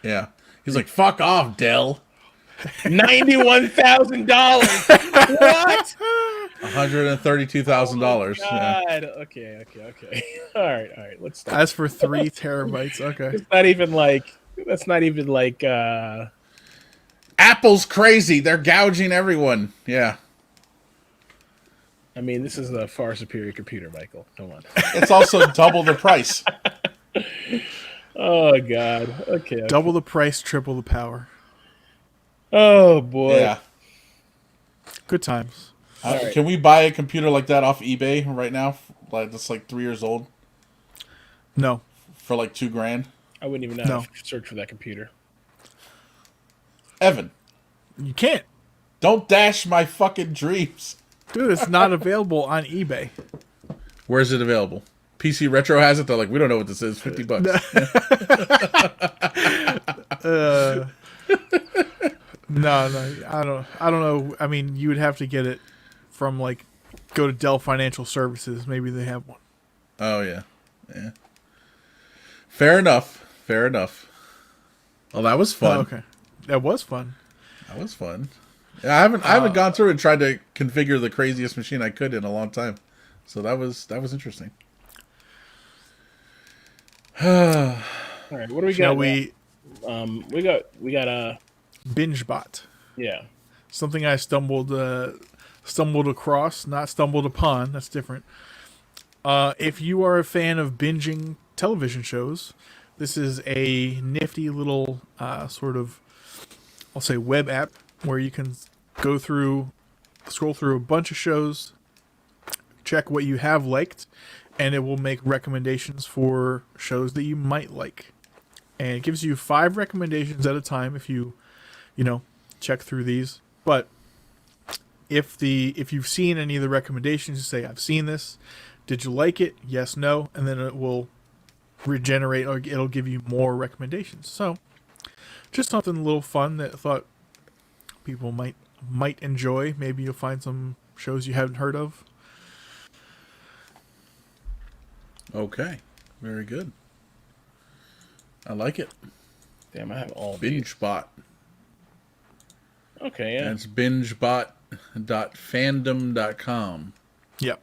Yeah. He's like, fuck off, Dell. $91,000. What? $132,000. Yeah. God. Okay. All right. Let's stop. As for 3 terabytes, okay. It's not even like. That's not even like. Apple's crazy. They're gouging everyone. Yeah. I mean, this is a far superior computer, Michael. Come on. It's also double the price. Oh God. Okay. Double the price, triple the power. Oh boy. Yeah. Good times. right. Can we buy a computer like that off eBay right now? Like that's like 3 years old No. for like $2,000. I wouldn't even know how to search for that computer. Evan, You can't. don't dash my fucking dreams. Dude, it's not available on eBay. Where is it available? PC Retro has it. They're like, we don't know what this is. $50. No, I don't know. I mean, you would have to get it from like go to Dell Financial Services. Maybe they have one. Oh yeah. Fair enough. Well, that was fun. Oh, okay, that was fun. That was fun. Yeah, I haven't gone through and tried to configure the craziest machine I could in a long time. So that was interesting. All right, what do we got? Shall we We got BingeBot? yeah. Something I stumbled across, not stumbled upon. That's different. If you are a fan of binging television shows, this is a nifty little sort of, I'll say, web app where you can scroll through a bunch of shows, check what you have liked, and it will make recommendations for shows that you might like. And it gives you 5 recommendations at a time if you check through these. But if you've seen any of the recommendations, you say, I've seen this. Did you like it? Yes, no. And then it will regenerate, or it'll give you more recommendations. So just something a little fun that I thought people might enjoy. Maybe you'll find some shows you haven't heard of. Okay. Very good. I like it. Damn, I have all these. BingeBot. Okay, yeah. That's bingebot.fandom.com. Yep.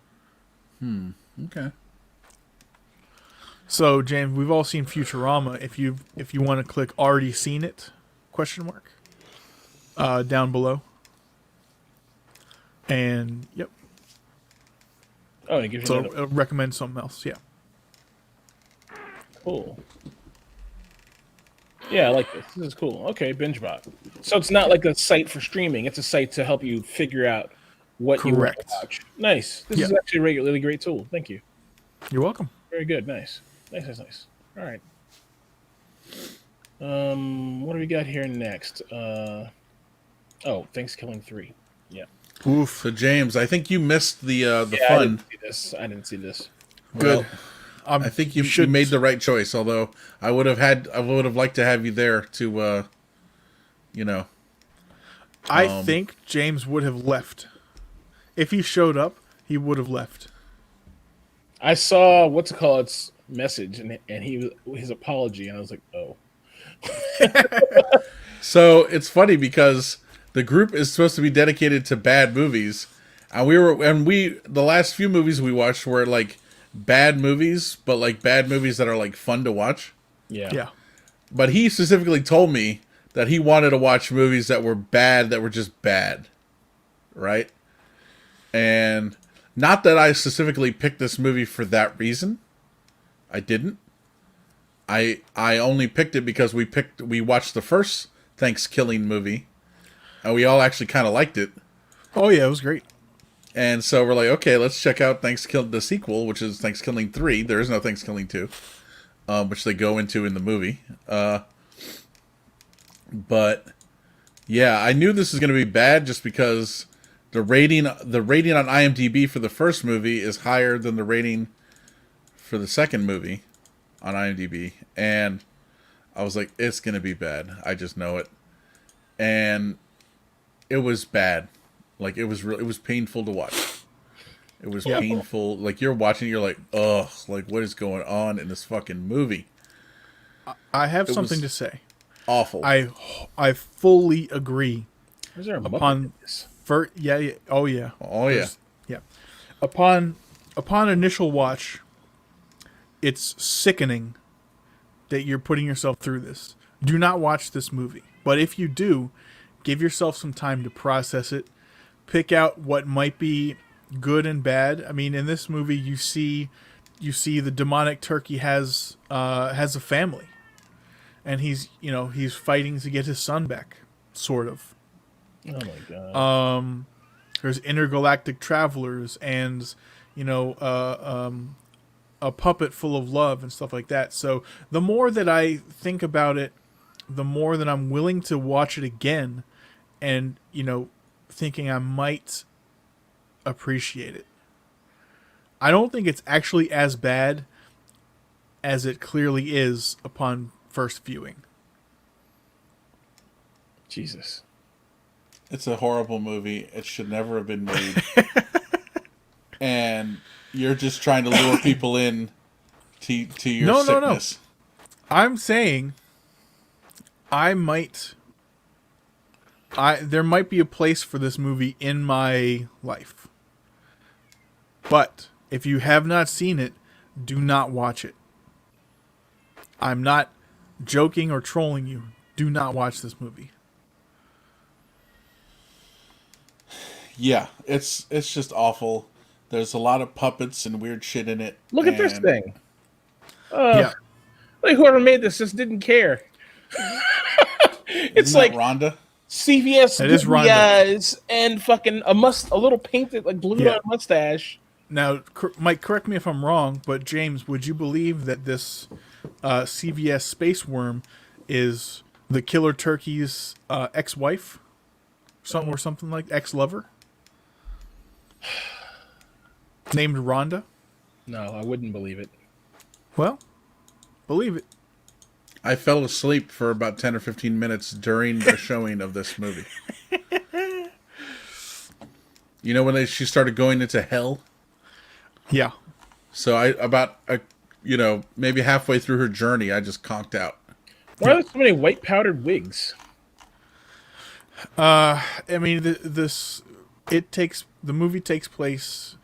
Okay. So James, we've all seen Futurama. If you want to click already seen it, ? Down below. And yep. Oh, it gives you So another. recommend something else. Yeah. Cool. Yeah, I like this. This is cool. Okay, BingeBot. So it's not like a site for streaming. It's a site to help you figure out what you want to Correct. watch. Nice. This Yeah. is actually a really great tool. Thank you. You're welcome. Very good. Nice. Nice. All right. What do we got here next? Thanksgiving 3. Yeah. Oof. So James, I think you missed the Yeah, fun. I didn't see this. Good. Well, I think you shouldn't. made the right choice. Although I would have liked to have you there to, I think James would have left. If he showed up, he would have left. I saw its message and his apology, and I was like, oh. So it's funny because the group is supposed to be dedicated to bad movies, and the last few movies we watched were like bad movies, but like bad movies that are like fun to watch. Yeah. But he specifically told me that he wanted to watch movies that were bad, that were just bad, right? And not that I specifically picked this movie for that reason. I didn't. I only picked it because we watched the first Thanksgiving movie, and we all actually kind of liked it. Oh yeah, it was great. And so we're like, okay, let's check out the sequel, which is Thanksgiving 3. There is no Thanksgiving 2, which they go into in the movie. But yeah, I knew this was going to be bad just because the rating on IMDb for the first movie is higher than the rating for the second movie on IMDb, and I was like, it's going to be bad. I just know it. And it was bad. Like it was painful to watch. It was painful. Like you're watching, you're like, ugh, like what is going on in this fucking movie? I have something to say. Awful. I fully agree. Is there a Upon yeah. Oh yeah. Oh yeah. Yeah. Upon initial watch, it's sickening that you're putting yourself through this. Do not watch this movie. But if you do, give yourself some time to process it. Pick out what might be good and bad. I mean, in this movie, you see the demonic turkey has a family, and he's fighting to get his son back, sort of. Oh my god. There's intergalactic travelers, and a puppet full of love and stuff like that. So the more that I think about it, the more that I'm willing to watch it again, and thinking I might appreciate it. I don't think it's actually as bad as it clearly is upon first viewing. Jesus. It's a horrible movie. It should never have been made. And you're just trying to lure people in to your sickness. No. I'm saying there might be a place for this movie in my life. But if you have not seen it, do not watch it. I'm not joking or trolling you. Do not watch this movie. Yeah, it's just awful. There's a lot of puppets and weird shit in it. Look at this thing. Yeah. Like whoever made this just didn't care. It's Isn't like that Rhonda? CVS It is Rhonda. eyes and fucking a little painted like glued on mustache. Now, Mike, correct me if I'm wrong, but James, would you believe that this CVS space worm is the killer turkey's ex-wife? Something like ex-lover? Named Rhonda? No, I wouldn't believe it. Well, believe it. I fell asleep for about 10 or 15 minutes during the showing of this movie. You know when she started going into hell? Yeah. So maybe halfway through her journey, I just conked out. Why are there so many white powdered wigs? I mean, the movie takes place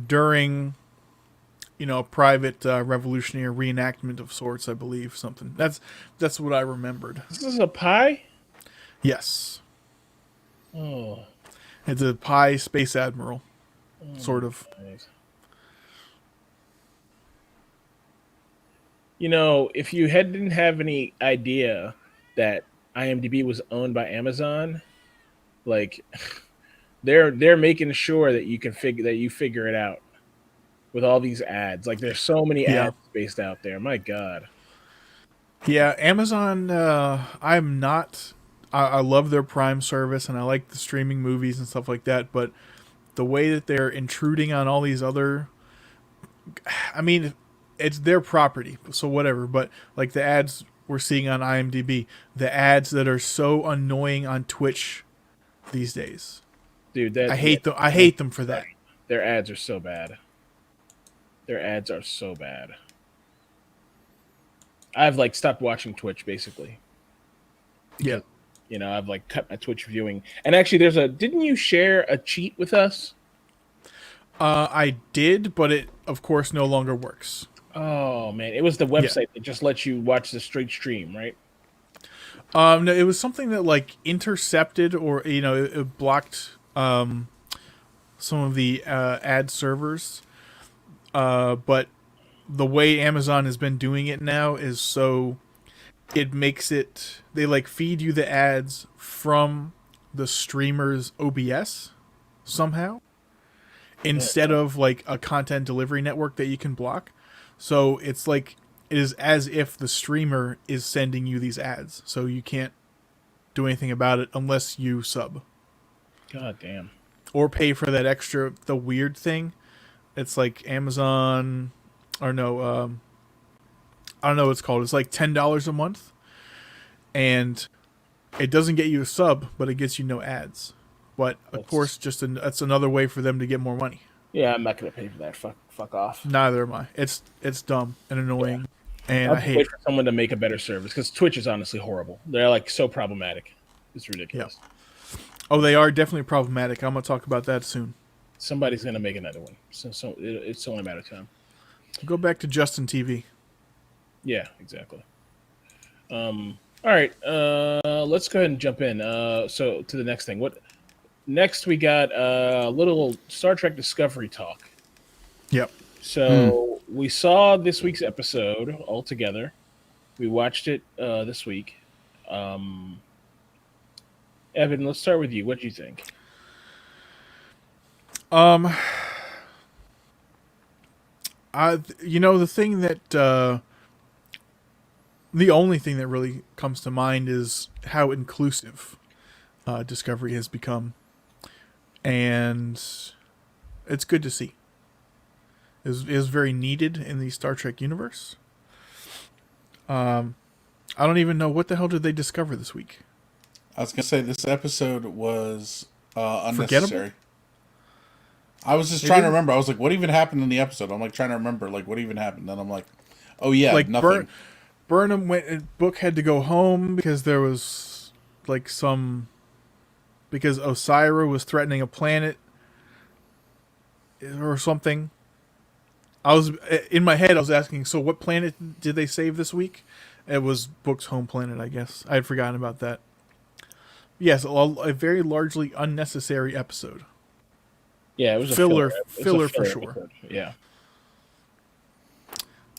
during, a private revolutionary reenactment of sorts, I believe, something. That's what I remembered. This is a pie? Yes. Oh. It's a pie space admiral, sort of. Nice. If you didn't have any idea that IMDb was owned by Amazon, like they're making sure that you figure it out with all these ads. Like there's so many ads spaced out there. My God. Yeah, Amazon. I love their Prime service and I like the streaming movies and stuff like that. But the way that they're intruding on all these other, I mean, it's their property, so whatever. But like the ads we're seeing on IMDb, the ads that are so annoying on Twitch these days, dude. I hate them. I hate them for that. Their ads are so bad. Their ads are so bad. I've stopped watching Twitch basically. Yeah. I've cut my Twitch viewing. And actually, didn't you share a cheat with us? I did, but it of course no longer works. Oh man, it was the website that just lets you watch the straight stream, right? No, it was something that intercepted or it blocked some of the ad servers. But the way Amazon has been doing it now is so it makes it they feed you the ads from the streamer's OBS somehow instead of a content delivery network that you can block. So it's it is as if the streamer is sending you these ads. So you can't do anything about it unless you sub. God damn. Or pay for that the weird thing. It's Amazon, or no, I don't know what it's called. It's $10 a month. And it doesn't get you a sub, but it gets you no ads. But of course, that's another way for them to get more money. Yeah, I'm not gonna pay for that. Fuck off. Neither am I. It's dumb and annoying, and I hate wait for someone to make a better service because Twitch is honestly horrible. They're so problematic. It's ridiculous. Yeah. Oh, they are definitely problematic. I'm gonna talk about that soon. Somebody's gonna make another one. So it's only a matter of time. Go back to Justin TV. Yeah, exactly. All right. Let's go ahead and jump in. So to the next thing. What next? We got a little Star Trek Discovery talk. Yep. So we saw this week's episode all together. We watched it this week. Evan, let's start with you. What do you think? The thing that the only thing that really comes to mind is how inclusive Discovery has become, and it's good to see. It was very needed in the Star Trek universe. I don't even know what the hell did they discover this week. I was gonna say this episode was unnecessary. Forgettable? I was just trying to remember. I was like, what even happened in the episode? I'm like trying to remember like what even happened. Then I'm like, oh yeah, like nothing. Burnham Book had to go home because there was like because Osira was threatening a planet or something. I was in my head. I was asking, so what planet did they save this week? It was Book's home planet, I guess. I had forgotten about that. Yes, a very largely unnecessary episode. Yeah, it was filler a filler for sure. episode. Yeah.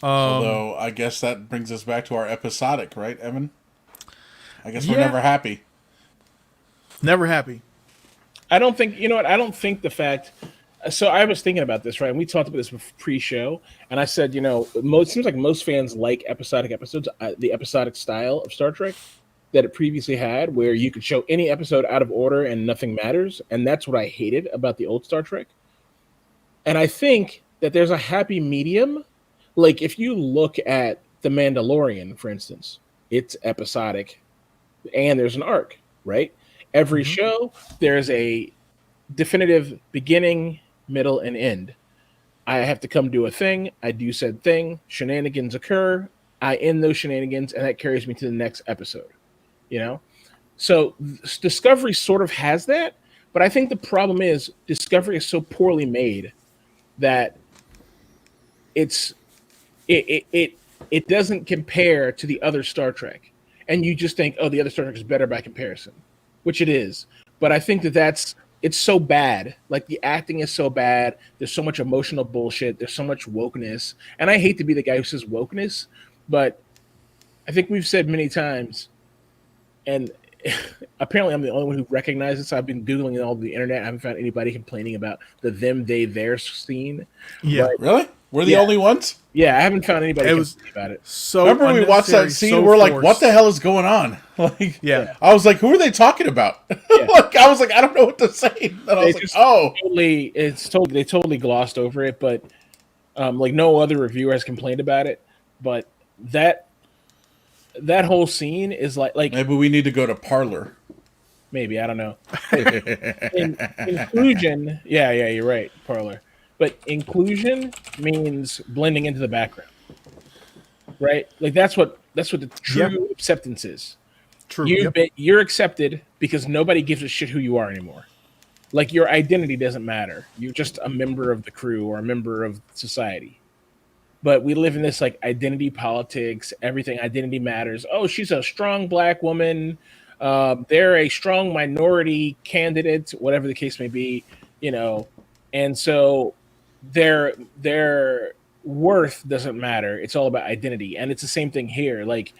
Although I guess that brings us back to our episodic, right, Evan? I guess we're Yeah. never happy. Never happy. I don't think, you know what, I don't think the fact, so I was thinking about this, right, and we talked about this pre-show, and I said, you know, it seems like most fans like episodic episodes, the episodic style of Star Trek that it previously had, where you could show any episode out of order and nothing matters, and that's what I hated about the old Star Trek. And I think that there's a happy medium. Like, if you look at The Mandalorian, for instance, it's episodic, and there's an arc, right? Every show, there's a definitive beginning, middle, and end. I have to come do a thing. I do said thing. Shenanigans occur. I end those shenanigans, and that carries me to the next episode. You know? So Discovery sort of has that, but I think the problem is Discovery is so poorly made that it doesn't compare to the other Star Trek. And you just think, oh, the other Star Trek is better by comparison, which it is. But I think it's so bad. Like, the acting is so bad. There's so much emotional bullshit. There's so much wokeness. And I hate to be the guy who says wokeness, but I think we've said many times, and apparently I'm the only one who recognizes this. I've been Googling all the internet. I haven't found anybody complaining about the them, they, their scene. Yeah. But, Really? We're the only ones? yeah, I haven't found anybody complaining about it. So remember we watched that scene, so we're like, forced. what the hell is going on? Like, Yeah. I was like, who are they talking about? Yeah. Like, I was like, I don't know what to say. And I was like, oh. They totally glossed over it, but like no other reviewer has complained about it. But that whole scene is like Maybe we need to go to Parlor. maybe, I don't know. Inclusion, yeah, you're right, Parlor. But inclusion means blending into the background, right? Like that's what the true acceptance is. True. You're accepted because nobody gives a shit who you are anymore. Like, your identity doesn't matter. You're just a member of the crew or a member of society. But we live in this like identity politics. Everything identity matters. Oh, she's a strong black woman. They're a strong minority candidate, whatever the case may be, you know. And so their worth doesn't matter. It's all about identity. And it's the same thing here. Like,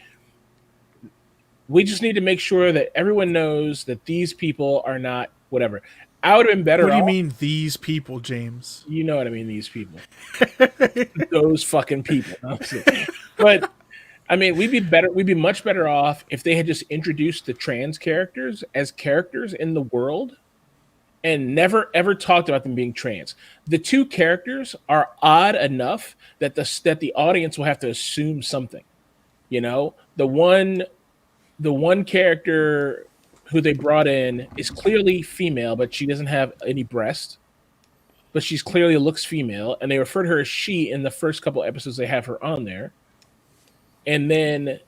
we just need to make sure that everyone knows that these people are not whatever. I would have been better off. What do you mean, these people, James? You know what I mean, these people. Those fucking people. But I mean, we'd be much better off if they had just introduced the trans characters as characters in the world and never ever talked about them being trans. The two characters are odd enough that the audience will have to assume something. You know, the one character who they brought in is clearly female, but she doesn't have any breast. But she's clearly looks female, and they refer to her as she in the first couple episodes they have her on there. And then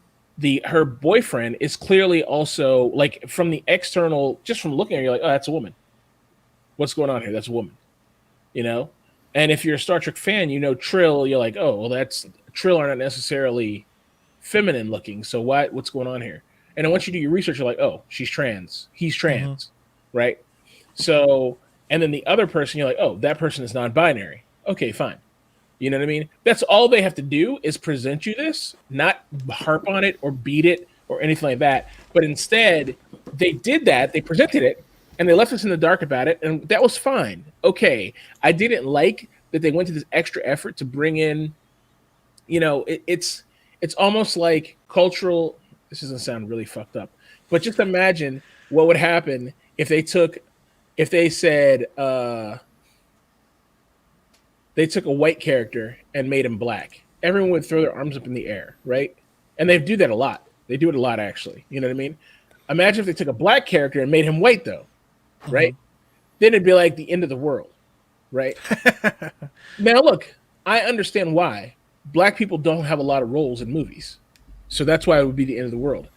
her boyfriend is clearly also, like, from the external, just from looking at her, you're like, oh, that's a woman. What's going on here? That's a woman. You know? And if you're a Star Trek fan, you know Trill, you're like, oh, well, Trill are not necessarily feminine looking, so what's going on here? And then once you do your research, you're like, oh, she's trans. He's trans, right? So, and then the other person, you're like, oh, that person is non-binary. Okay, fine. You know what I mean? That's all they have to do is present you this, not harp on it or beat it or anything like that. But instead, they did that. They presented it, and they left us in the dark about it, and that was fine. Okay, I didn't like that they went to this extra effort to bring in, you know, it's it's almost like cultural. This doesn't sound really fucked up, but just imagine what would happen if they said they took a white character and made him black. Everyone would throw their arms up in the air, right? And they do that a lot. They do it a lot, actually. You know what I mean? Imagine if they took a black character and made him white, though, right? Then it'd be like the end of the world, right? Now, look, I understand why black people don't have a lot of roles in movies, so that's why it would be the end of the world.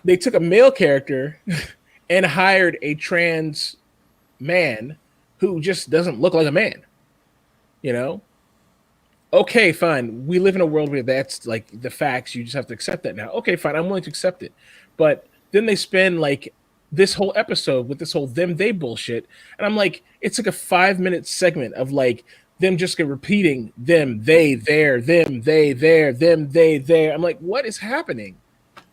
They took a male character and hired a trans man who just doesn't look like a man, you know? Okay, fine. We live in a world where that's like the facts. You just have to accept that now. Okay, fine. I'm willing to accept it. But then they spend like this whole episode with this whole them, they bullshit. And I'm like, it's like a 5-minute segment of like them just repeating them, they, there, them, they, there, them, they, there. I'm like, what is happening?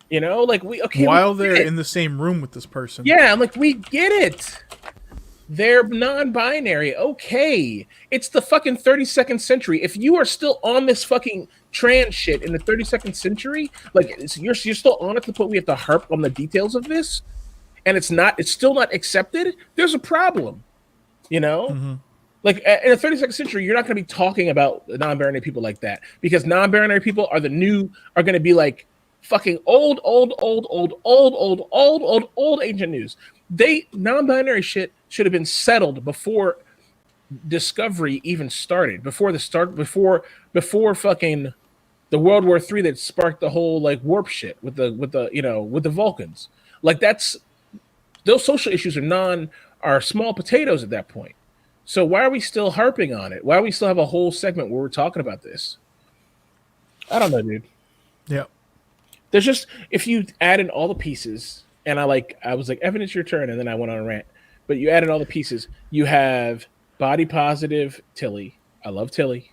You know, like while they're in the same room with this person. Yeah, I'm like, we get it. They're non-binary. Okay. It's the fucking 32nd century. If you are still on this fucking trans shit in the 32nd century, like you're still on it to the point we have to harp on the details of this, and it's still not accepted, there's a problem. You know? Like in the 32nd century, you're not going to be talking about non-binary people like that, because non-binary people are going to be like fucking old ancient news. Non-binary shit should have been settled before Discovery even started. Before fucking the World War III that sparked the whole like warp shit with the Vulcans. Like those social issues are small potatoes at that point. So why are we still harping on it? Why do we still have a whole segment where we're talking about this? I don't know, dude. Yeah. There's just, if you add in all the pieces, and I was like, Evan, it's your turn, and then I went on a rant. But you added all the pieces. You have body positive Tilly. I love Tilly.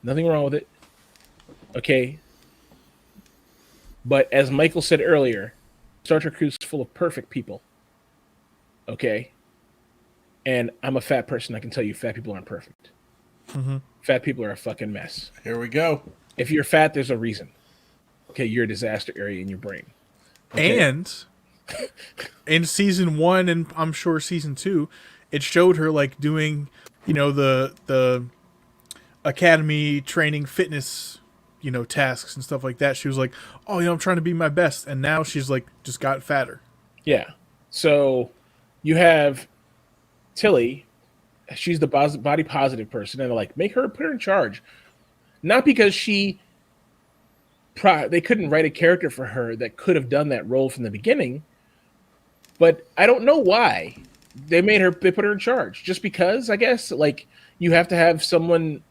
Nothing wrong with it. Okay. But as Michael said earlier, Star Trek is full of perfect people. Okay. And I'm a fat person. I can tell you fat people aren't perfect. Fat people are a fucking mess. Here we go. If you're fat, there's a reason. Okay, you're a disaster area in your brain. Okay? And in season 1, and I'm sure season 2, it showed her like doing, the academy training fitness, tasks and stuff like that. She was like, oh, I'm trying to be my best. And now she's like, just got fatter. Yeah. So you have Tilly. She's the body positive person. And they're like, put her in charge. Not because they couldn't write a character for her that could have done that role from the beginning, but I don't know why they put her in charge. Just because, I guess, like you have to have someone,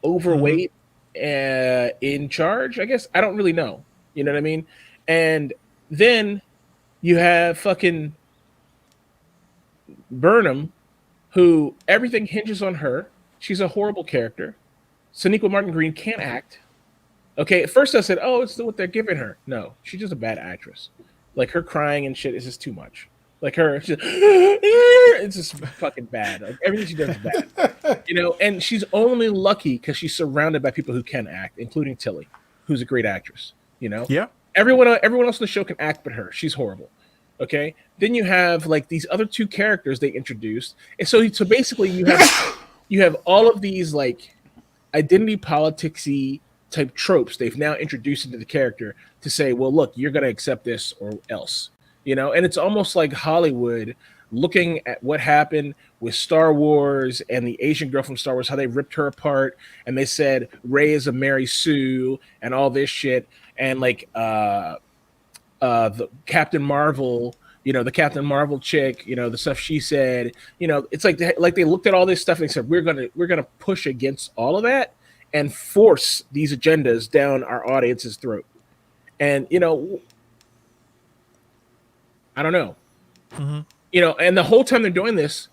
overweight in charge. I guess I don't really know. You know what I mean? And then you have fucking Burnham, who everything hinges on her. She's a horrible character. Sonequa Martin Green can't act. Okay, at first I said, oh, it's what they're giving her. No, she's just a bad actress. Like her crying and shit is just too much. Like it's just fucking bad. Like everything she does is bad. And she's only lucky because she's surrounded by people who can act, including Tilly, who's a great actress. Yeah. Everyone else in the show can act but her. She's horrible. Okay? Then you have like these other two characters they introduced. And so basically you have all of these like identity politicsy type tropes they've now introduced into the character to say, well, look, you're going to accept this or else, and it's almost like Hollywood looking at what happened with Star Wars and the Asian girl from Star Wars, how they ripped her apart and they said Rey is a Mary Sue and all this shit. And like the Captain Marvel, the Captain Marvel chick, the stuff she said, it's like they looked at all this stuff and they said, we're gonna push against all of that and force these agendas down our audience's throat. And I don't know. And the whole time they're doing this,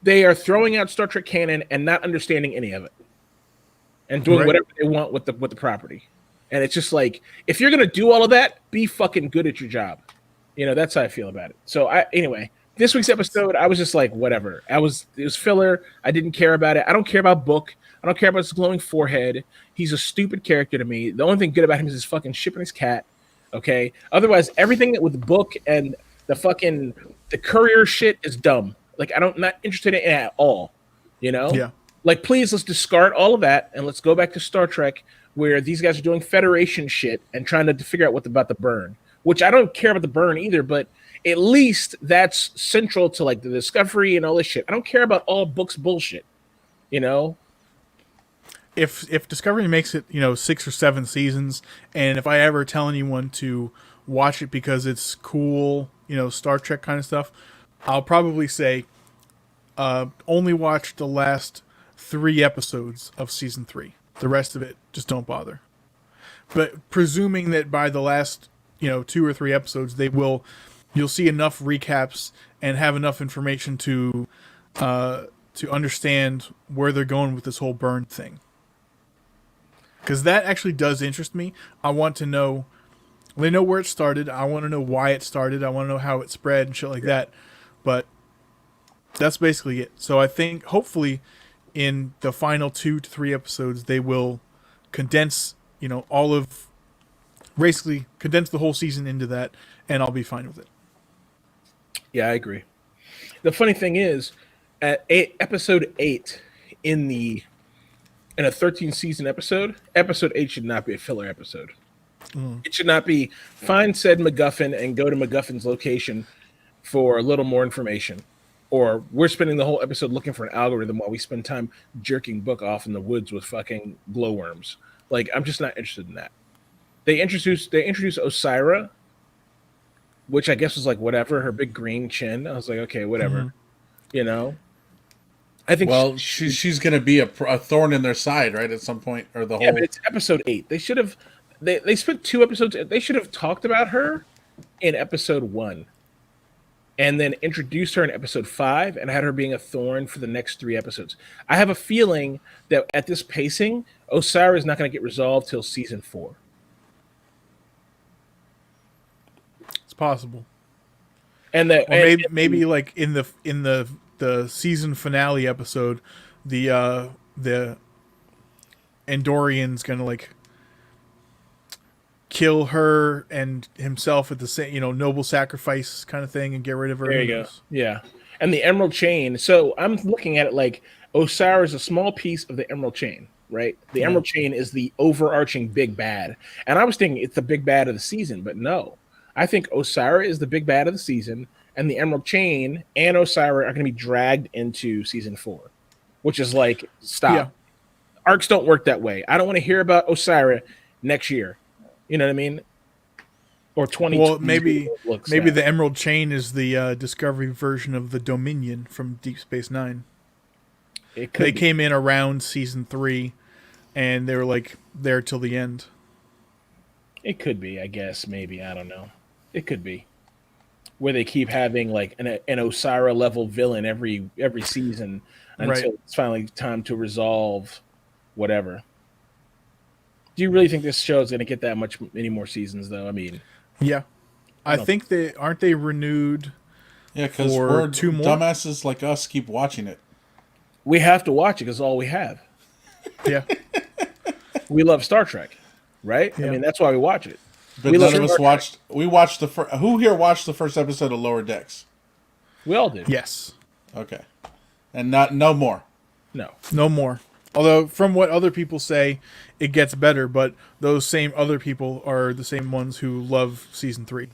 they are throwing out Star Trek canon and not understanding any of it, and doing whatever they want with the property. And it's just like, if you're gonna do all of that, be fucking good at your job. That's how I feel about it. So anyway, This week's episode, I was just like, whatever. It was filler. I didn't care about it. I don't care about Book. I don't care about his glowing forehead. He's a stupid character to me. The only thing good about him is his fucking shipping his cat. Okay. Otherwise, everything with Book and the courier shit is dumb. Like, not interested in it at all. You know? Yeah. Like, please, let's discard all of that and let's go back to Star Trek, where these guys are doing Federation shit and trying to figure out about the burn. Which I don't care about the burn either, but at least that's central to like the Discovery and all this shit. I don't care about all Book's bullshit. You know? If Discovery makes it, 6 or 7 seasons, and if I ever tell anyone to watch it because it's cool, Star Trek kind of stuff, I'll probably say only watch the last 3 episodes of season 3. The rest of it, just don't bother. But presuming that by the last, 2 or 3 episodes, you'll see enough recaps and have enough information to understand where they're going with this whole burn thing. Because that actually does interest me. I want to know. They know where it started. I want to know why it started. I want to know how it spread and shit like that. But that's basically it. So I think hopefully in the final 2 to 3 episodes they will condense, basically condense the whole season into that, and I'll be fine with it. Yeah, I agree. The funny thing is, at episode 8 in a 13 season episode 8 should not be a filler episode. It should not be find said MacGuffin and go to MacGuffin's location for a little more information. Or we're spending the whole episode looking for an algorithm while we spend time jerking Book off in the woods with fucking glowworms. Like, I'm just not interested in that. They introduced Osira, which I guess was like whatever, her big green chin. I was like, okay, whatever. I think she's going to be a thorn in their side, right, at some point, or the whole. Yeah, but it's episode 8. They should have. They spent 2 episodes. They should have talked about her in episode 1, and then introduced her in episode 5, and had her being a thorn for the next 3 episodes. I have a feeling that at this pacing, Osira is not going to get resolved till season 4. It's possible. And maybe like in the season finale episode, the Andorian's gonna like kill her and himself at the same, noble sacrifice kind of thing, and get rid of her. There you go. Yeah, and the Emerald Chain. So I'm looking at it like Osira is a small piece of the Emerald Chain, right? The Emerald Chain is the overarching big bad, and I was thinking it's the big bad of the season, but no, I think Osira is the big bad of the season. And the Emerald Chain and Osira are going to be dragged into season 4, which is like, stop. Yeah. Arcs don't work that way. I don't want to hear about Osira next year. You know what I mean? Or 2020. Well, maybe the Emerald Chain is the Discovery version of the Dominion from Deep Space Nine. They came in around season 3, and they were like there till the end. It could be, I guess. Maybe, I don't know. It could be. Where they keep having like an Osira level villain every season until it's finally time to resolve whatever. Do you really think this show is going to get that many more seasons, though? I mean, yeah, I think they aren't they renewed. Yeah, because we're 2 more dumbasses like us keep watching it. We have to watch it because all we have. Yeah, we love Star Trek, right? Yeah. I mean, that's why we watch it. But none of us watched. We watched who here watched the first episode of Lower Decks? We all did. Yes. Okay. And no more. No more. Although from what other people say, it gets better. But those same other people are the same ones who love season 3.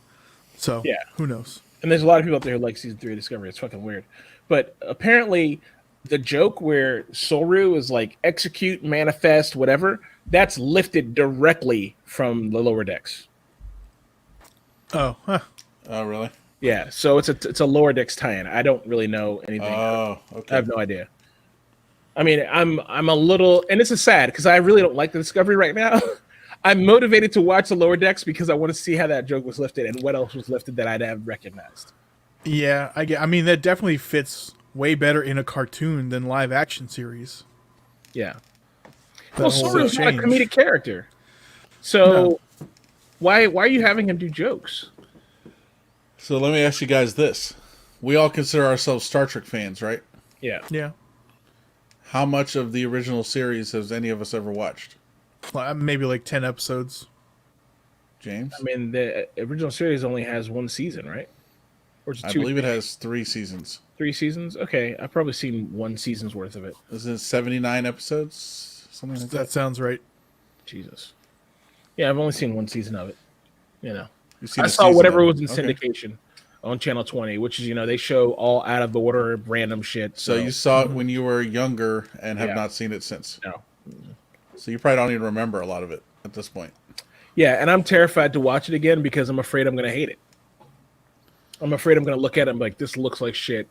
So yeah, who knows? And there's a lot of people out there who like season 3 of Discovery. It's fucking weird. But apparently, the joke where Soru is like execute, manifest, whatever, that's lifted directly from the Lower Decks. Oh, huh. Oh, really? Yeah. So it's a Lower Decks tie-in. I don't really know anything. Oh, okay. I have no idea. I mean, I'm a little, and this is sad because I really don't like the Discovery right now. I'm motivated to watch the Lower Decks because I want to see how that joke was lifted and what else was lifted that I'd have recognized. Yeah, I mean, that definitely fits way better in a cartoon than live action series. Yeah. Well, Soru's not a comedic character. So why are you having him do jokes? So let me ask you guys this. we all consider ourselves Star Trek fans, right? Yeah. Yeah. How much of the original series has any of us ever watched? Maybe like 10 episodes. James? I mean, the original series only has one season, right? Or is it I two? believe it has 3 seasons. 3 seasons. Okay, I've probably seen one season's worth of it. Is it 79 episodes? Something like That that. sounds right. Jesus. Yeah, I've only seen one season of it. You know, You've seen I a saw season whatever of was it. in Okay. syndication on Channel 20, which is, they show all out of the order random shit. So you saw it when you were younger and have not seen it since. No. So you probably don't even remember a lot of it at this point. Yeah, and I'm terrified to watch it again because I'm afraid I'm going to hate it. I'm afraid I'm going to look at it and be like, this looks like shit.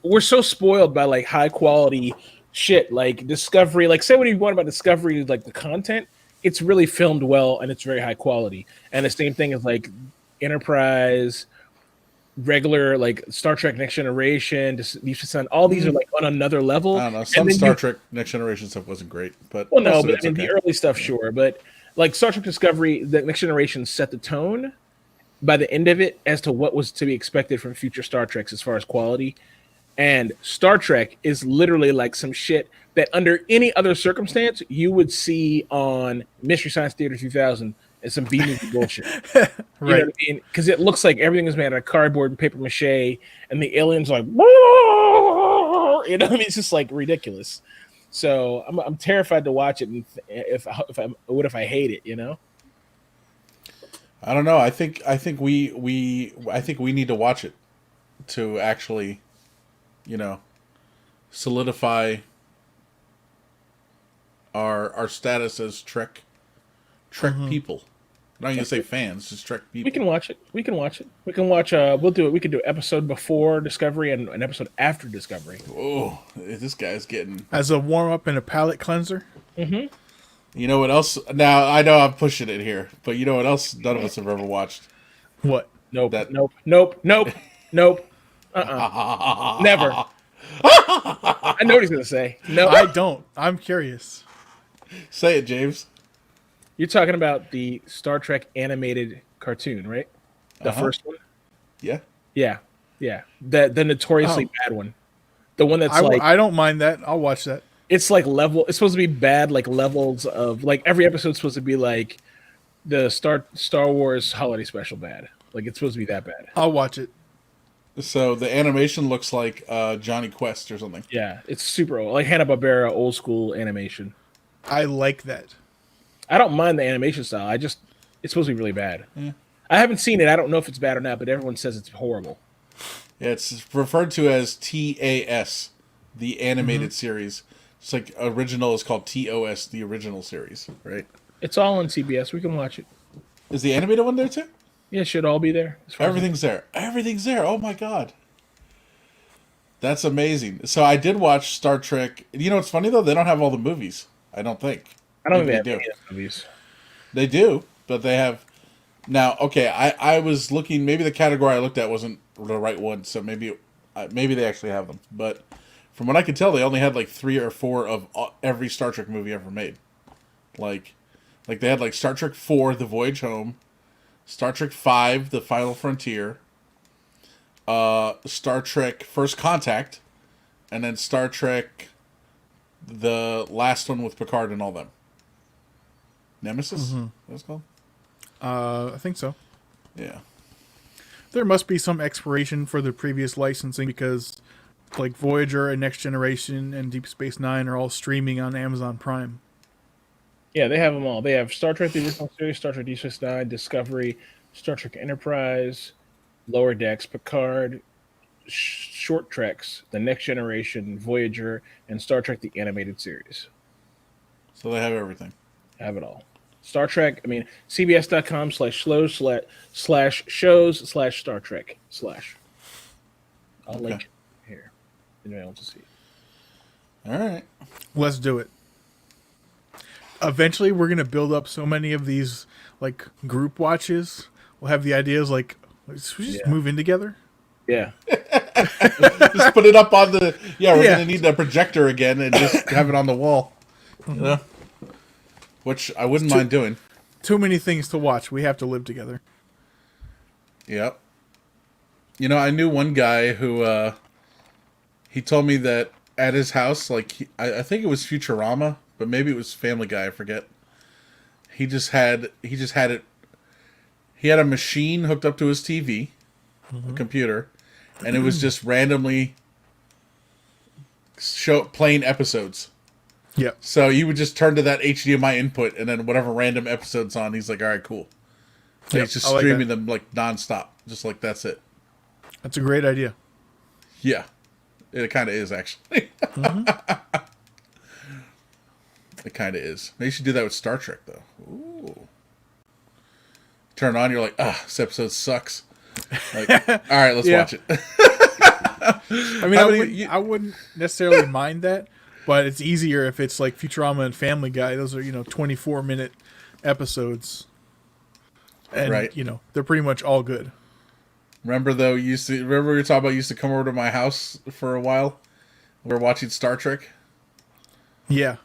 We're so spoiled by like high quality shit, like Discovery. Like, say what you want about Discovery, like the content, it's really filmed well and it's very high quality. And the same thing is like Enterprise, regular like Star Trek Next Generation, Deep Sun. All these are like on another level. I don't know. Some Star Trek Next Generation stuff wasn't great, but well, no, most of but it's I mean okay. the early stuff, sure. But like Star Trek Discovery, the Next Generation set the tone by the end of it as to what was to be expected from future Star Treks as far as quality. And Star Trek is literally like some shit that under any other circumstance you would see on Mystery Science Theater 2000 and some B-movie bullshit. You know what I mean? Because it looks like everything is made out of cardboard and paper mache, and the aliens are like, you know what I mean? It's just like ridiculous. So I'm terrified to watch it, and if I hate it, you know? I don't know. I think we need to watch it to actually, solidify our status as Trek people. I'm not going to say fans, just Trek people. We can watch it. We can watch. We'll do it. We can do an episode before Discovery and an episode after Discovery. Oh, this guy's getting As a warm up and a palate cleanser. Mm-hmm. You know what else? Now I know I'm pushing it here, but you know what else? None of us have ever watched. What? Nope. That- Nope. Never. I know what he's gonna say. No, I don't. I'm curious. Say it, James. You're talking about the Star Trek animated cartoon, right? The first one. Yeah. Yeah. The notoriously bad one. The one that's I don't mind that. I'll watch that. it's like level. It's supposed to be bad, like levels of like every episode's supposed to be like the Star Wars holiday special bad. Like it's supposed to be that bad. I'll watch it. So the animation looks like Johnny Quest or something. Yeah, it's super old, like Hanna-Barbera old school animation. I like that. I don't mind the animation style. It's supposed to be really bad. Yeah. I haven't seen it. I don't know if it's bad or not, but everyone says it's horrible. Yeah, it's referred to as TAS, the animated series. It's like original is called TOS, the original series, right? It's all on CBS. We can watch it. Is the animated one there too? Yeah, it should all be there. As far as Everything's there. Everything's there. Oh my god. That's amazing. So I did watch Star Trek. You know what's funny though? They don't have all the movies. I don't think. I don't Maybe even have they any of the movies. They do, but they have. Now, okay, I was looking. Maybe the category I looked at wasn't the right one, so maybe they actually have them. But from what I could tell, they only had like 3 or 4 of every Star Trek movie ever made. Like they had like Star Trek 4, The Voyage Home, Star Trek 5, The Final Frontier, Star Trek First Contact, and then Star Trek, the last one with Picard and all them. Nemesis? What's it called? I think so. Yeah. There must be some expiration for the previous licensing because, like, Voyager and Next Generation and Deep Space Nine are all streaming on Amazon Prime. Yeah, they have them all. They have Star Trek the original series, Star Trek Deep Space Nine, Discovery, Star Trek Enterprise, Lower Decks, Picard, Short Treks, The Next Generation, Voyager, and Star Trek the Animated Series. So they have everything. Have it all. Star Trek, cbs.com/shows/Star Trek/. I'll link it here. Anybody wants to see it. All right. Let's do it. Eventually, we're gonna build up so many of these like group watches. We'll have the ideas like, should we just move in together? Yeah. Just put it up on the. Yeah, we're Yeah. gonna need the projector again and just have it on the wall. Yeah. Which I wouldn't mind doing. Too many things to watch. We have to live together. Yep. You know, I knew one guy who he told me that at his house, like I think it was Futurama, but maybe it was Family Guy. I forget. He just had it. He had a machine hooked up to his TV, a computer, and it was just randomly playing episodes. Yeah. So you would just turn to that HDMI input, and then whatever random episode's on, he's like, "All right, cool." And he's just streaming them like nonstop, just like that's it. That's a great idea. Yeah, it kind of is actually. It kind of is. Maybe you should do that with Star Trek though. Ooh. Turn it on, you're like, this episode sucks. Like, all right, let's watch it. I mean, I wouldn't necessarily mind that, but it's easier if it's like Futurama and Family Guy. Those are 24-minute episodes, and they're pretty much all good. Remember though, remember we were talking about used to come over to my house for a while. We were watching Star Trek. Yeah.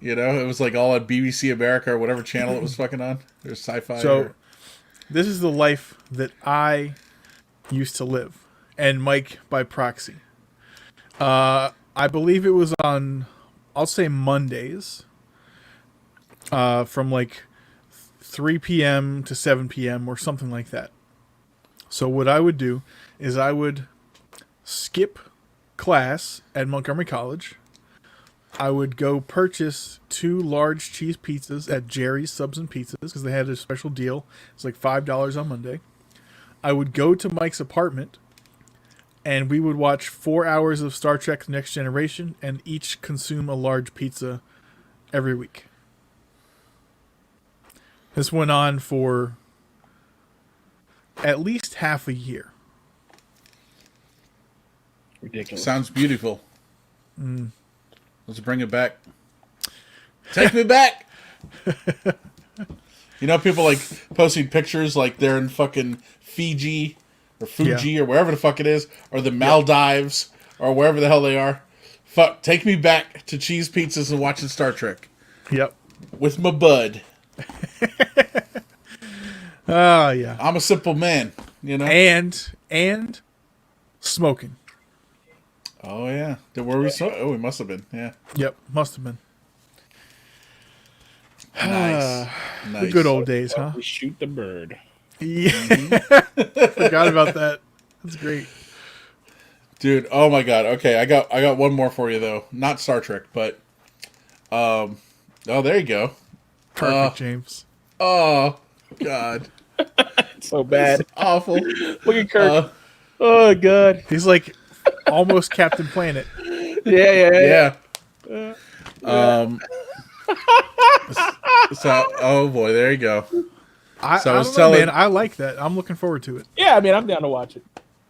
You know, it was like all on BBC America or whatever channel it was fucking on. There's sci-fi. So, this is the life that I used to live, and Mike by proxy. I believe it was on, I'll say Mondays, from like 3 p.m. to 7 p.m. or something like that. So what I would do is I would skip class at Montgomery College. I would go purchase 2 large cheese pizzas at Jerry's Subs and Pizzas because they had a special deal. It's like $5 on Monday. I would go to Mike's apartment, and we would watch 4 hours of Star Trek The Next Generation and each consume a large pizza every week. This went on for at least half a year. Ridiculous. Sounds beautiful. Let's bring it back. Take me back. You know, people like posting pictures like they're in fucking Fiji or Fuji or wherever the fuck it is, or the Maldives or wherever the hell they are. Fuck, take me back to cheese pizzas and watching Star Trek. Yep. With my bud. Yeah. I'm a simple man, you know? And smoking. Oh, yeah. Were we so? Oh, we must have been, yeah. Yep, must have been. Nice. The good old days, huh? We shoot the bird. Yeah. Forgot about that. That's great. Dude, oh my god. Okay, I got one more for you though. Not Star Trek, but oh, there you go. Perfect, James. Oh god. So bad. It's awful. Look at Kirk. Oh god. He's like almost Captain Planet. Yeah. So, oh boy, there you go. I was telling, man, I like that. I'm looking forward to it. Yeah, I mean, I'm down to watch it.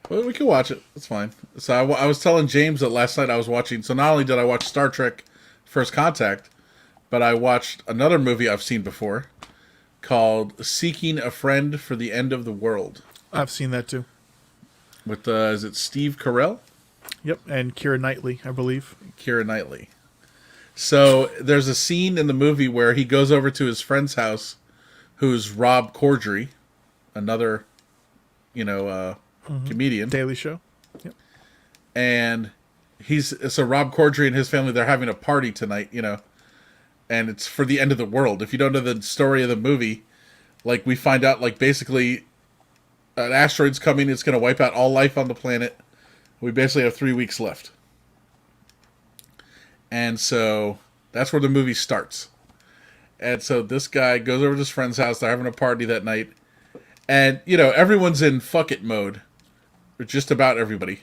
Well, we can watch it. It's fine. So I was telling James that last night I was watching. So not only did I watch Star Trek: First Contact, but I watched another movie I've seen before called "Seeking a Friend for the End of the World." I've seen that too. With is it Steve Carell? Yep, and Keira Knightley, I believe. Keira Knightley. So there's a scene in the movie where he goes over to his friend's house, who's Rob Corddry, another, comedian. Daily Show. Yep. And so Rob Corddry and his family, they're having a party tonight, and it's for the end of the world. If you don't know the story of the movie, like we find out like basically an asteroid's coming, it's going to wipe out all life on the planet. We basically have 3 weeks left. And so that's where the movie starts. And so this guy goes over to his friend's house. They're having a party that night. And, everyone's in fuck it mode. Or just about everybody.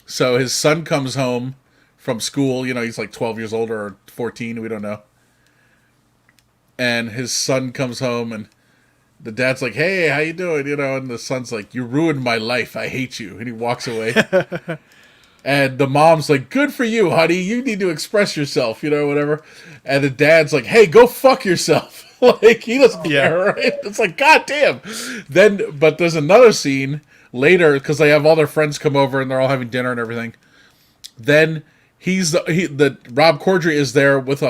So his son comes home from school. He's like 12 years old or 14. We don't know. And his son comes home and the dad's like, hey, how you doing? And the son's like, you ruined my life. I hate you. And he walks away. And the mom's like, good for you, honey. You need to express yourself, whatever. And the dad's like, hey, go fuck yourself. Like, he doesn't care, right? It's like, God damn. But there's another scene later, because they have all their friends come over and they're all having dinner and everything. Then the Rob Corddry is there with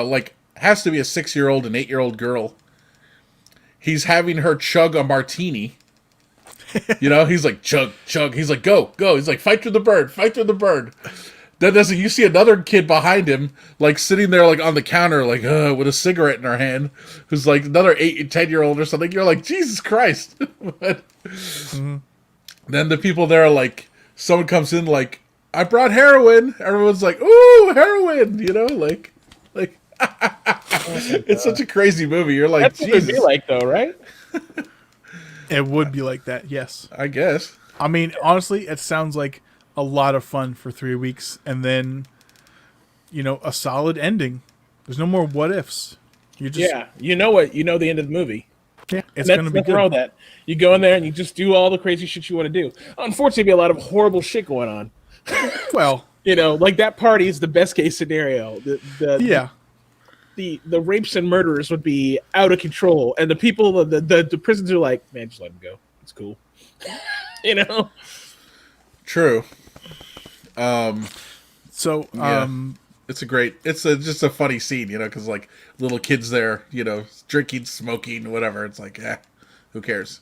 has to be a 6-year-old and 8-year-old girl. He's having her chug a martini. You know, he's like, chug, chug. He's like, go, go. He's like, fight through the bird, fight through the bird. Then you see another kid behind him, like sitting there, like on the counter, like with a cigarette in her hand, who's like another 8-10-year-old or something. You're like, Jesus Christ. But then the people there are like, someone comes in like, I brought heroin. Everyone's like, ooh, heroin. You know, like, it's such a crazy movie. You're like, That's what it'd be Jesus. like, though, right? It would be like that, yes. I guess. I mean, honestly, it sounds like a lot of fun for 3 weeks, and then, a solid ending. There's no more what ifs. You just You know what? You know the end of the movie. yeah, it's And gonna be nothing wrong with good. that. You go in there and you just do all the crazy shit you want to do. Unfortunately, be a lot of horrible shit going on. Well, Like that party is the best case scenario. yeah, The rapes and murders would be out of control, and the people, the prisons are like, man, just let him go. It's cool. you know. True. So Yeah. It's just a funny scene, because like little kids there, drinking, smoking, whatever. It's like, who cares,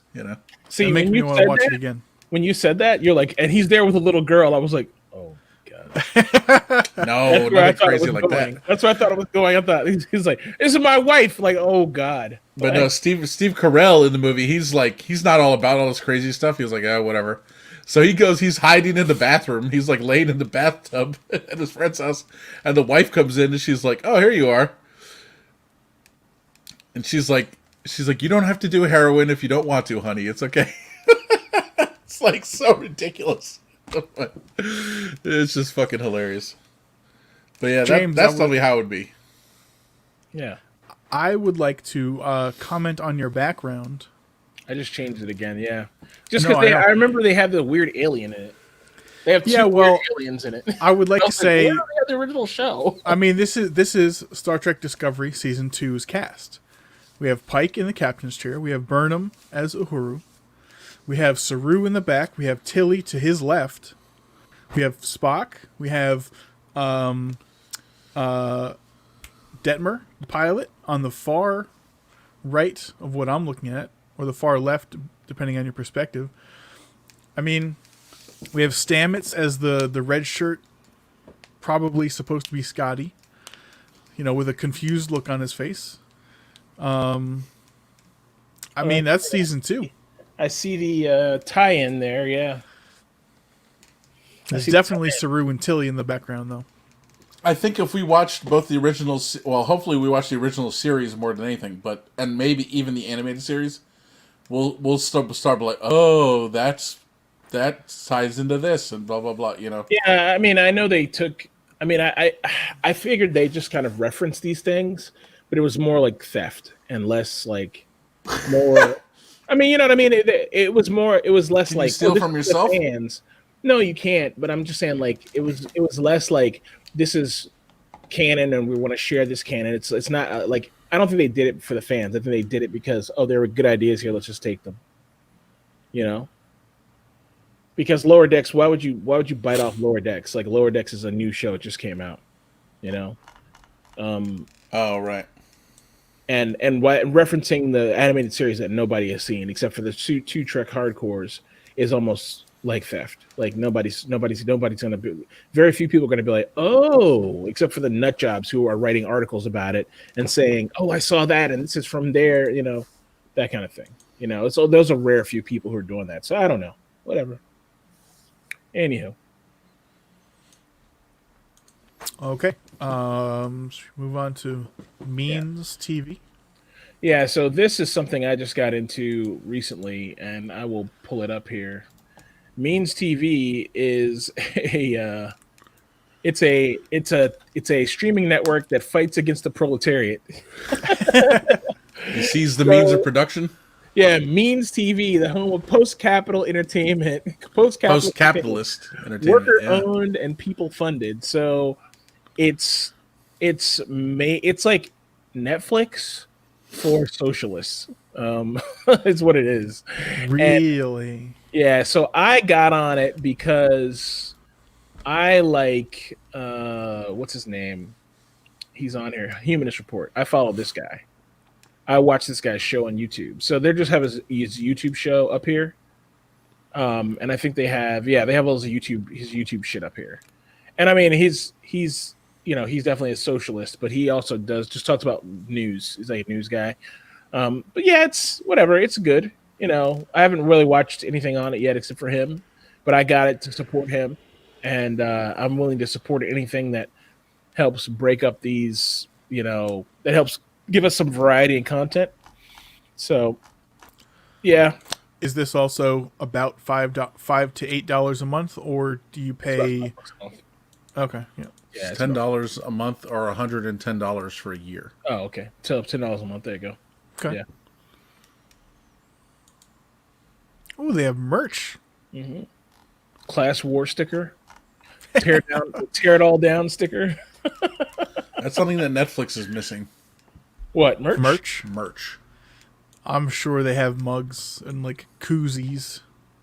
See, it makes when me you want said to watch that, it again. when you said that, you're like, and he's there with a little girl. I was like, oh god. No, That's where I nothing thought it crazy was like going. that. That's where I thought it was going. I thought he's like, this is my wife. Like, oh god. But no, Steve Carell in the movie, he's not all about all this crazy stuff. He was like, whatever. So he's hiding in the bathroom. He's like laying in the bathtub at his friend's house, and the wife comes in and she's like, "Oh, here you are." And she's like, "You don't have to do heroin if you don't want to, honey. It's okay." It's like so ridiculous. It's just fucking hilarious. But yeah, James, that's probably how it would be. Yeah. I would like to comment on your background. I just changed it again. Yeah. Just No, because I know. I remember they have the weird alien in it. They have two Yeah, well, weird aliens in it. I would like I to was say, where are they at the original show? I mean, this is Star Trek Discovery Season 2's cast. We have Pike in the captain's chair. We have Burnham as Uhuru. We have Saru in the back. We have Tilly to his left. We have Spock. We have Detmer, the pilot, on the far right of what I'm looking at, or the far left, depending on your perspective. I mean, we have Stamets as the red shirt, probably supposed to be Scotty, with a confused look on his face. I mean, that's season 2. I see the tie-in there. Yeah. There's definitely Saru and Tilly in the background, though. I think if we watched both the originals, well, hopefully we watched the original series more than anything, and maybe even the animated series, we'll start like, oh, that ties into this and blah blah blah. Yeah. I mean, I know they took. I mean, I figured they just kind of referenced these things, but it was more like theft and less like more. I mean, you know what I mean? It was more. It was less Can like you steal this from is the yourself? fans. No, you can't. But I'm just saying, like it was less like this is canon and we want to share this canon. It's not like I don't think they did it for the fans. I think they did it because there were good ideas here. Let's just take them. Because Lower Decks. Why would you bite off Lower Decks? Like Lower Decks is a new show. It just came out. Oh right. And referencing the animated series that nobody has seen except for the two Trek hardcores is almost like theft. Like nobody's gonna be. Very few people are gonna be like, oh, except for the nut jobs who are writing articles about it and saying, oh, I saw that and this is from there. That kind of thing. So those are rare few people who are doing that. So I don't know. Whatever. Anywho. Okay. Should we move on to Means TV? Yeah, so this is something I just got into recently, and I will pull it up here. Means TV is it's a streaming network that fights against the proletariat. He sees the means of production. Yeah, Means TV, the home of post-capital entertainment, Post-capitalist entertainment, worker-owned and people-funded. So it's like Netflix for socialists. Is what it is. Really? Yeah, so I got on it because I like what's his name? He's on here. Humanist Report. I follow this guy. I watch this guy's show on YouTube. So they just have his YouTube show up here. And I think they have all his YouTube shit up here. And I mean, he's he's definitely a socialist, but he also just talks about news. He's like a news guy. But yeah, it's whatever. It's good. I haven't really watched anything on it yet except for him, but I got it to support him, and I'm willing to support anything that helps break up these, that helps give us some variety and content. So, yeah. Is this also about $5 to $8 a month, or do you pay? Okay, yeah. Yeah, it's $10 a month or $110 for a year. Oh, okay. So $10 a month. There you go. Okay. Yeah. Oh, they have merch. Mm-hmm. Class war sticker. Tear it all down sticker. That's something that Netflix is missing. What, merch? Merch. I'm sure they have mugs and like koozies.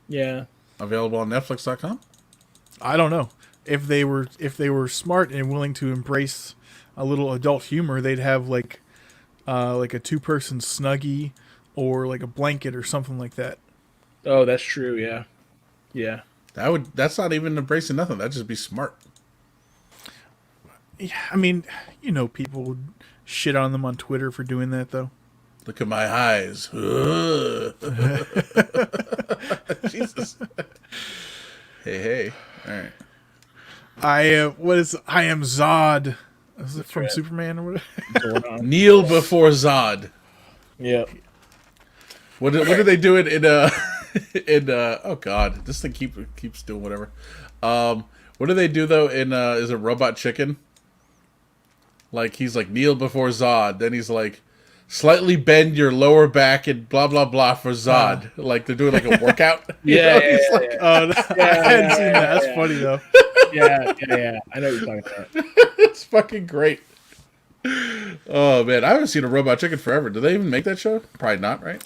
Yeah. Available on Netflix.com? I don't know. If they were smart and willing to embrace a little adult humor, they'd have like a 2-person Snuggie or like a blanket or something like that. Oh, that's true. Yeah. Yeah. That's not even embracing nothing. That'd just be smart. Yeah, I mean, people would shit on them on Twitter for doing that, though. Look at my eyes. Jesus. Hey. All right. I am Zod. Is it from Superman or whatever? Kneel before Zod. Yeah. What do they do in oh god, this thing keeps doing whatever. What do they do though in is it Robot Chicken? Like he's like kneel before Zod, then he's like slightly bend your lower back and blah blah blah for Zod. Like they're doing like a workout. Yeah, I hadn't seen that. That's funny though. Yeah. I know what you're talking about. It's fucking great. Oh man, I haven't seen a Robot Chicken forever. Do they even make that show? Probably not, right?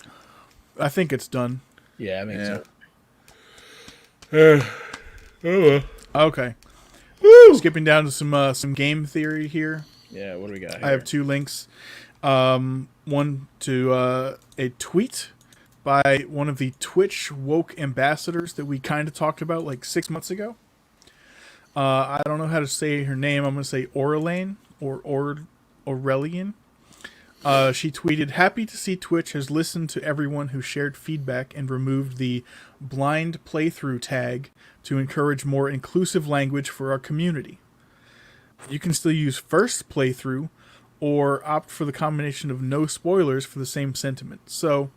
I think it's done. Yeah, I think so. Okay. Woo! Skipping down to some game theory here. Yeah, what do we got here? I have 2 links. One to a tweet by one of the Twitch woke ambassadors that we kind of talked about like 6 months ago. I don't know how to say her name. I'm going to say Aurelian or Aurelian. She tweeted, "Happy to see Twitch has listened to everyone who shared feedback and removed the blind playthrough tag to encourage more inclusive language for our community. You can still use first playthrough or opt for the combination of no spoilers for the same sentiment." So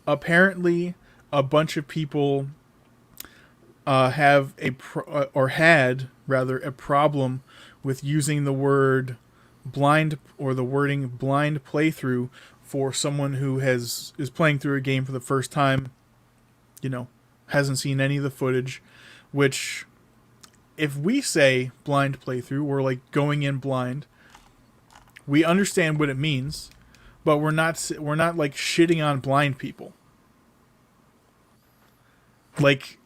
apparently a bunch of people had a problem with using the word blind or the wording blind playthrough for someone who is playing through a game for the first time, hasn't seen any of the footage, which if we say blind playthrough, we're like going in blind. We understand what it means, but we're not like shitting on blind people. Like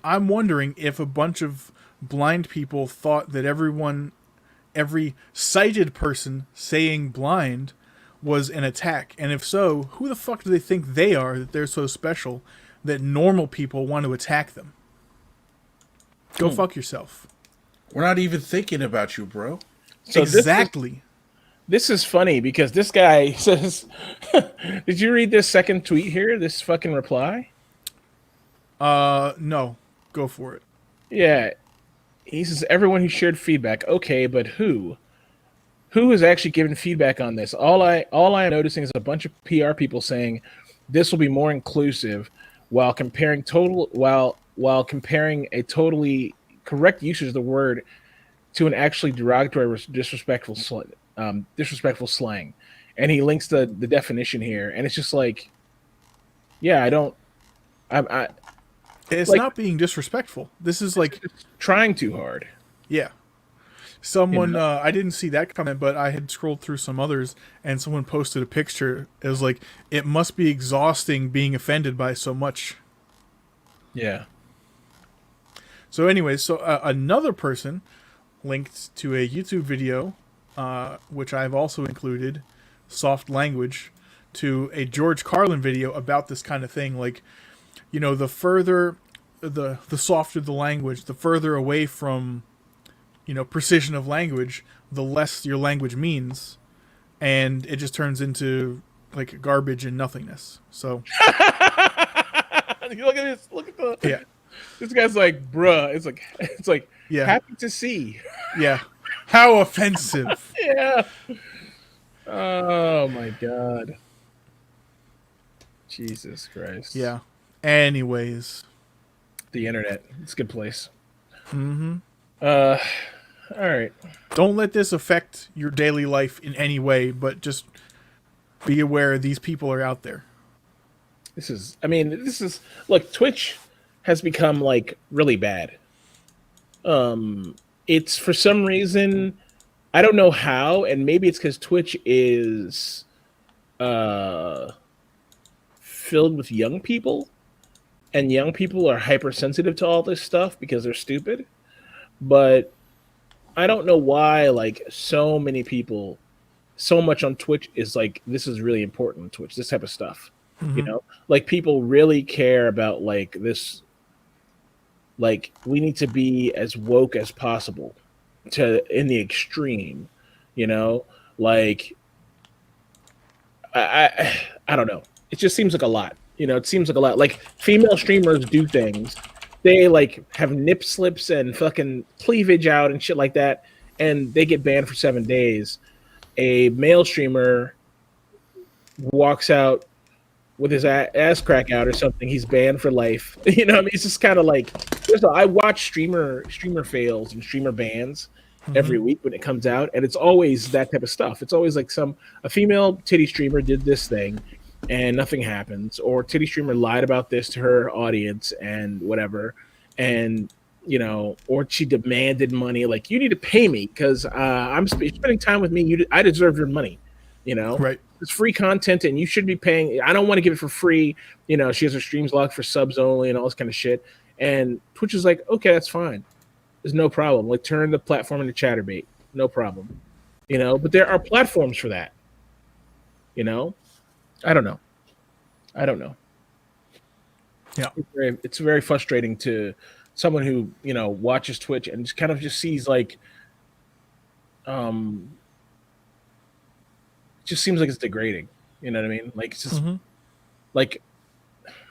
I'm wondering if a bunch of blind people thought that every sighted person saying blind was an attack. And if so, who the fuck do they think they are that they're so special that normal people want to attack them? Go fuck yourself. We're not even thinking about you, bro. So exactly. This is funny because this guy says, did you read this second tweet here? This fucking reply? No. Go for it. Yeah. He says, everyone who shared feedback. Okay, but who? Who is actually giving feedback on this? All I am noticing is a bunch of PR people saying this will be more inclusive while comparing a totally correct usage of the word to an actually derogatory, disrespectful slang. And he links the definition here, and it's just like, yeah, it's like, not being disrespectful. This is like trying too hard. Yeah. Someone, I didn't see that comment, but I had scrolled through some others, and someone posted a picture. It was like, it must be exhausting being offended by so much. Yeah. So anyway, another person linked to a YouTube video, which I've also included, soft language, to a George Carlin video about this kind of thing. Like, the further, the softer the language, the further away from, precision of language, the less your language means, and it just turns into like garbage and nothingness. So Look at this. Look at the. yeah, This guy's like, bruh. It's like yeah, happy to see. yeah. How offensive. Yeah. Oh my god. Jesus Christ. Yeah. Anyways. The internet. It's a good place. Mm-hmm. All right. Don't let this affect your daily life in any way, but just be aware these people are out there. Look, Twitch has become like really bad. It's for some reason, I don't know how, and maybe it's because Twitch is filled with young people, and young people are hypersensitive to all this stuff because they're stupid. But I don't know why, like, so many people, so much on Twitch is like, this is really important on Twitch, this type of stuff. Mm-hmm. Like, people really care about like this. Like, we need to be as woke as possible in the extreme, like I don't know. It just seems like a lot. It seems like a lot. Like, female streamers do things. They like have nip slips and fucking cleavage out and shit like that, and they get banned for 7 days. A male streamer walks out with his ass crack out or something, he's banned for life. What I mean? It's just kind of like, I watch streamer fails and streamer bans every week when it comes out, and it's always that type of stuff. It's always like a female titty streamer did this thing and nothing happens, or titty streamer lied about this to her audience and whatever, and or she demanded money, like, you need to pay me because I'm spending time with me. I deserve your money. Right. It's free content and you should be paying. I don't want to give it for free. She has her streams locked for subs only and all this kind of shit. And Twitch is like, okay, that's fine. There's no problem. Like, turn the platform into Chatterbait. No problem. But there are platforms for that. I don't know. Yeah. It's very frustrating to someone who, watches Twitch and just kind of just sees like, just seems like it's degrading. You know what I mean? Like, it's just like,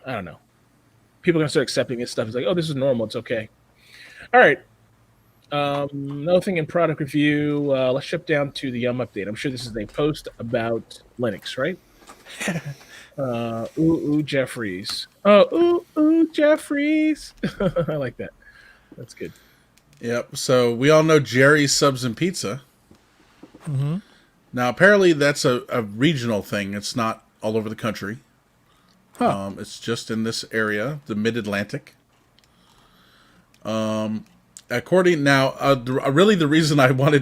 I don't know. People are gonna start accepting this stuff. It's like, oh, this is normal. It's okay. All right. Another thing in product review. Let's shift down to the Yum update. I'm sure this is a post about Linux, right? Jeffries. Oh, Jeffries. I like that. That's good. Yep. So we all know Jerry's Subs and Pizza. Mm-hmm. Now, apparently that's a regional thing. It's not all over the country. Huh. It's just in this area, the Mid-Atlantic. According now, really the reason I thought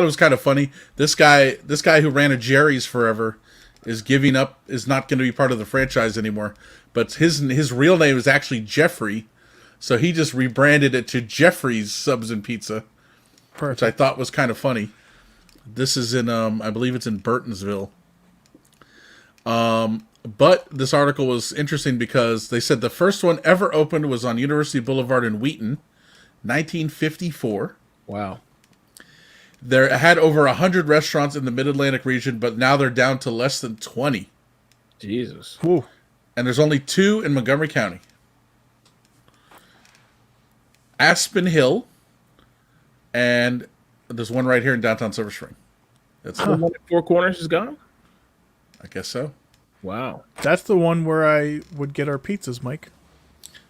it was kind of funny. This guy who ran a Jerry's forever is giving up, is not going to be part of the franchise anymore. But his real name is actually Jeffrey, so he just rebranded it to Jeffrey's Subs and Pizza, Perfect. which I thought was kind of funny. This is in, I believe it's in Burtonsville. But this article was interesting because they said the first one ever opened was on University Boulevard in Wheaton, 1954. Wow. There had over 100 restaurants in the Mid-Atlantic region, but now they're down to less than 20. Jesus. Whoa. And there's only 2 in Montgomery County. Aspen Hill, and there's one right here in downtown Silver Spring. That's The one at Four Corners is gone? I guess so. Wow. That's the one where I would get our pizzas, Mike.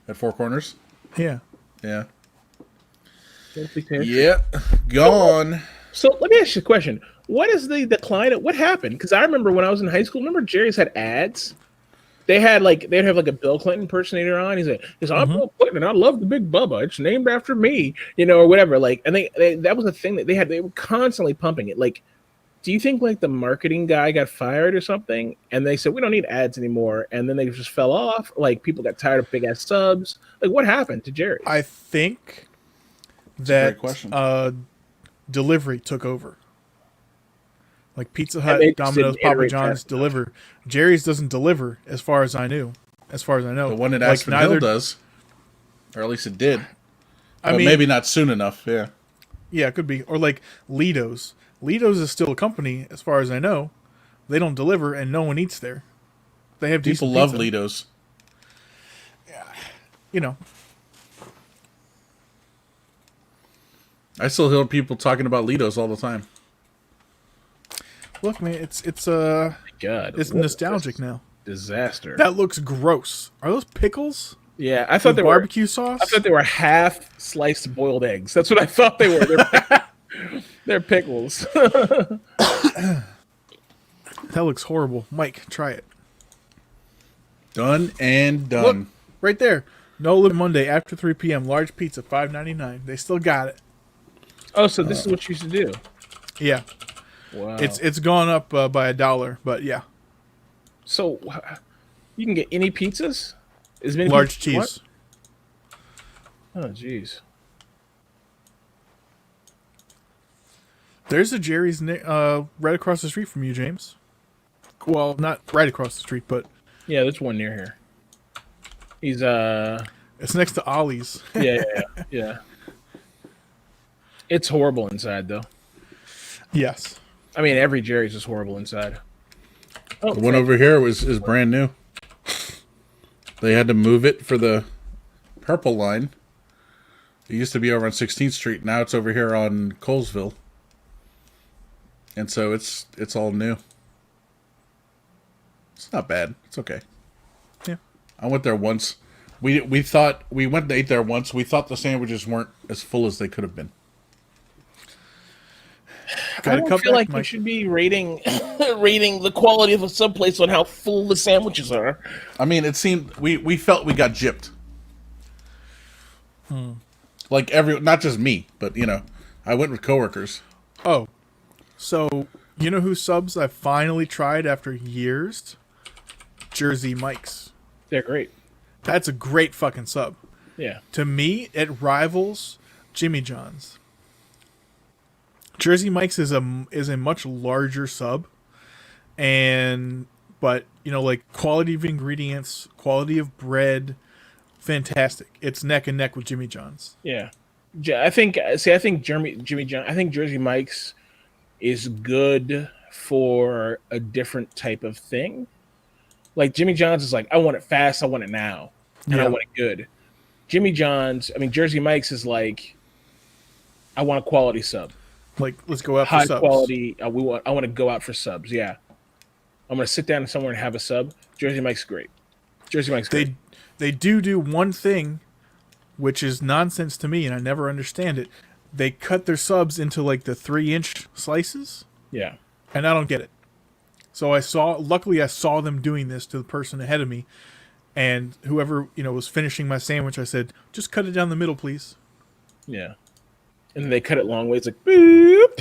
At Four Corners? Yeah. Yeah. Yeah. Yeah. Gone. So let me ask you a question. What is the decline? What happened? Because I remember when I was in high school, remember Jerry's had ads? They'd have like a Bill Clinton impersonator on. He's like, I'm Bill Clinton and I love the Big Bubba. It's named after me, or whatever. Like, and they that was a thing that they had. They were constantly pumping it. Like, do you think like the marketing guy got fired or something? And they said, we don't need ads anymore. And then they just fell off. Like, people got tired of big ass subs. Like, what happened to Jerry? I think That's a great that question. delivery took over. Like Pizza And Hut, they just Domino's, didn't Papa iterate John's fast enough. deliver. Jerry's doesn't deliver, as far as I knew. as far as I know. The one at Like, Aspen Hill does, or at least it did. I But mean, maybe not soon enough. Yeah. yeah, it could be. Or like Lido's. Lido's is still a company, as far as I know. They don't deliver, and no one eats there. They have People decent love pizza. Lido's. You know, I still hear people talking about Lido's all the time. look, man, it's God, it's what nostalgic is now. Disaster. That looks gross. Are those pickles? Yeah, I thought With they barbecue were. sauce? I thought they were half sliced boiled eggs. That's what I thought they were. They're pickles. That looks horrible. Mike, try it. Done and done. Look, right there. No Limit Monday after 3 p.m. Large pizza, $5.99. They still got it. Oh, so this is what you used to do. Yeah, Wow. it's gone up by $1, but yeah, So you can get any pizzas? As many large pizzas as you want? cheese. Oh, jeez. There's a Jerry's right across the street from you, James. Well, not right across the street, but Yeah, there's one near here. He's it's next to Ollie's. yeah. It's horrible inside though. Yes. I mean, every Jerry's is horrible inside. Oh, The one over here is brand new. They had to move it for the purple line. It used to be over on 16th Street. Now it's over here on Colesville. And so it's all new. It's not bad. It's okay. Yeah. I went there once. We thought we went and ate there once. We thought the sandwiches weren't as full as they could have been. I don't feel like we should be rating rating the quality of a sub place on how full the sandwiches are. I mean, it seemed we felt we got gypped. Like not just me, but I went with coworkers. Oh, so you know who subs I finally tried after years? Jersey Mike's. They're great. That's a great fucking sub. Yeah. To me, it rivals Jimmy John's. Jersey Mike's is a much larger sub, but like quality of ingredients, quality of bread, fantastic. It's neck and neck with Jimmy John's. Yeah. I think Jimmy John. I think Jersey Mike's is good for a different type of thing. Like Jimmy John's is like, I want it fast, I want it now, and I want it good. Jersey Mike's is like, I want a quality sub. Like, let's go out High for subs. quality. I want to go out for subs. Yeah, I'm gonna sit down somewhere and have a sub. Jersey Mike's great. Jersey Mike's great. They do one thing, which is nonsense to me, and I never understand it. They cut their subs into like the 3-inch slices, Yeah. and I don't get it. So luckily I saw them doing this to the person ahead of me, and whoever was finishing my sandwich, I said, "Just cut it down the middle, please." Yeah. And then they cut it long ways, like boop.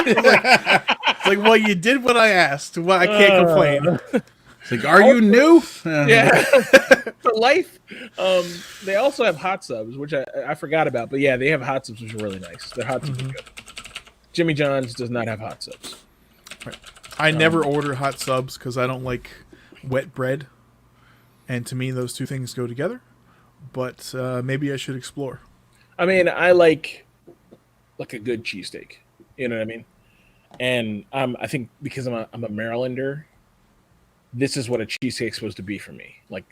It's like, well, you did what I asked. Well, I can't complain. It's like, are you new? Yeah. For life. They also have hot subs, which I forgot about, but yeah, they have hot subs, which are really nice. Their hot subs are good. Jimmy John's does not have hot subs. Right. I never order hot subs because I don't like wet bread, and to me, those two things go together. But maybe I should explore. I mean, I like a good cheesesteak. You know what I mean? And I think because I'm a Marylander, this is what a cheesecake's supposed to be for me. Like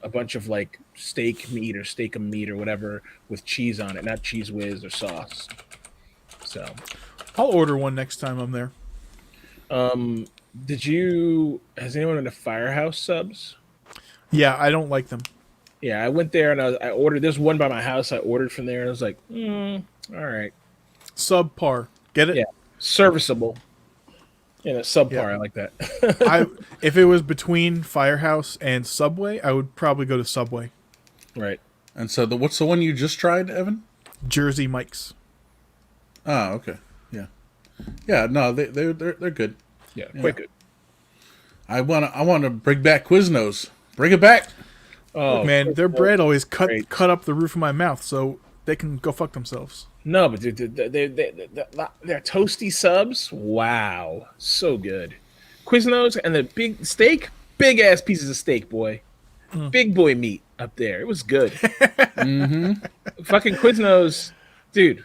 a bunch of like steak meat or steak of meat or whatever with cheese on it, not cheese whiz or sauce. So I'll order one next time I'm there. has anyone been to Firehouse subs? Yeah, I don't like them. Yeah, I went there and I ordered. There's one by my house. I ordered from there and I was like, all right. Subpar. Get it? Yeah, serviceable. Yeah, subpar. I like that. If it was between Firehouse and Subway, I would probably go to Subway. Right. And so what's the one you just tried, Evan? Jersey Mike's. Oh, okay. Yeah. Yeah, no, they're good. Yeah, quite good. I wanna bring back Quiznos. Bring it back. Oh Man, their bread always cut up the roof of my mouth, so they can go fuck themselves. No, but they're toasty subs. Wow, so good. Quiznos and the big steak, big ass pieces of steak, boy. big boy meat up there. It was good. Mm-hmm. Fucking Quiznos, dude,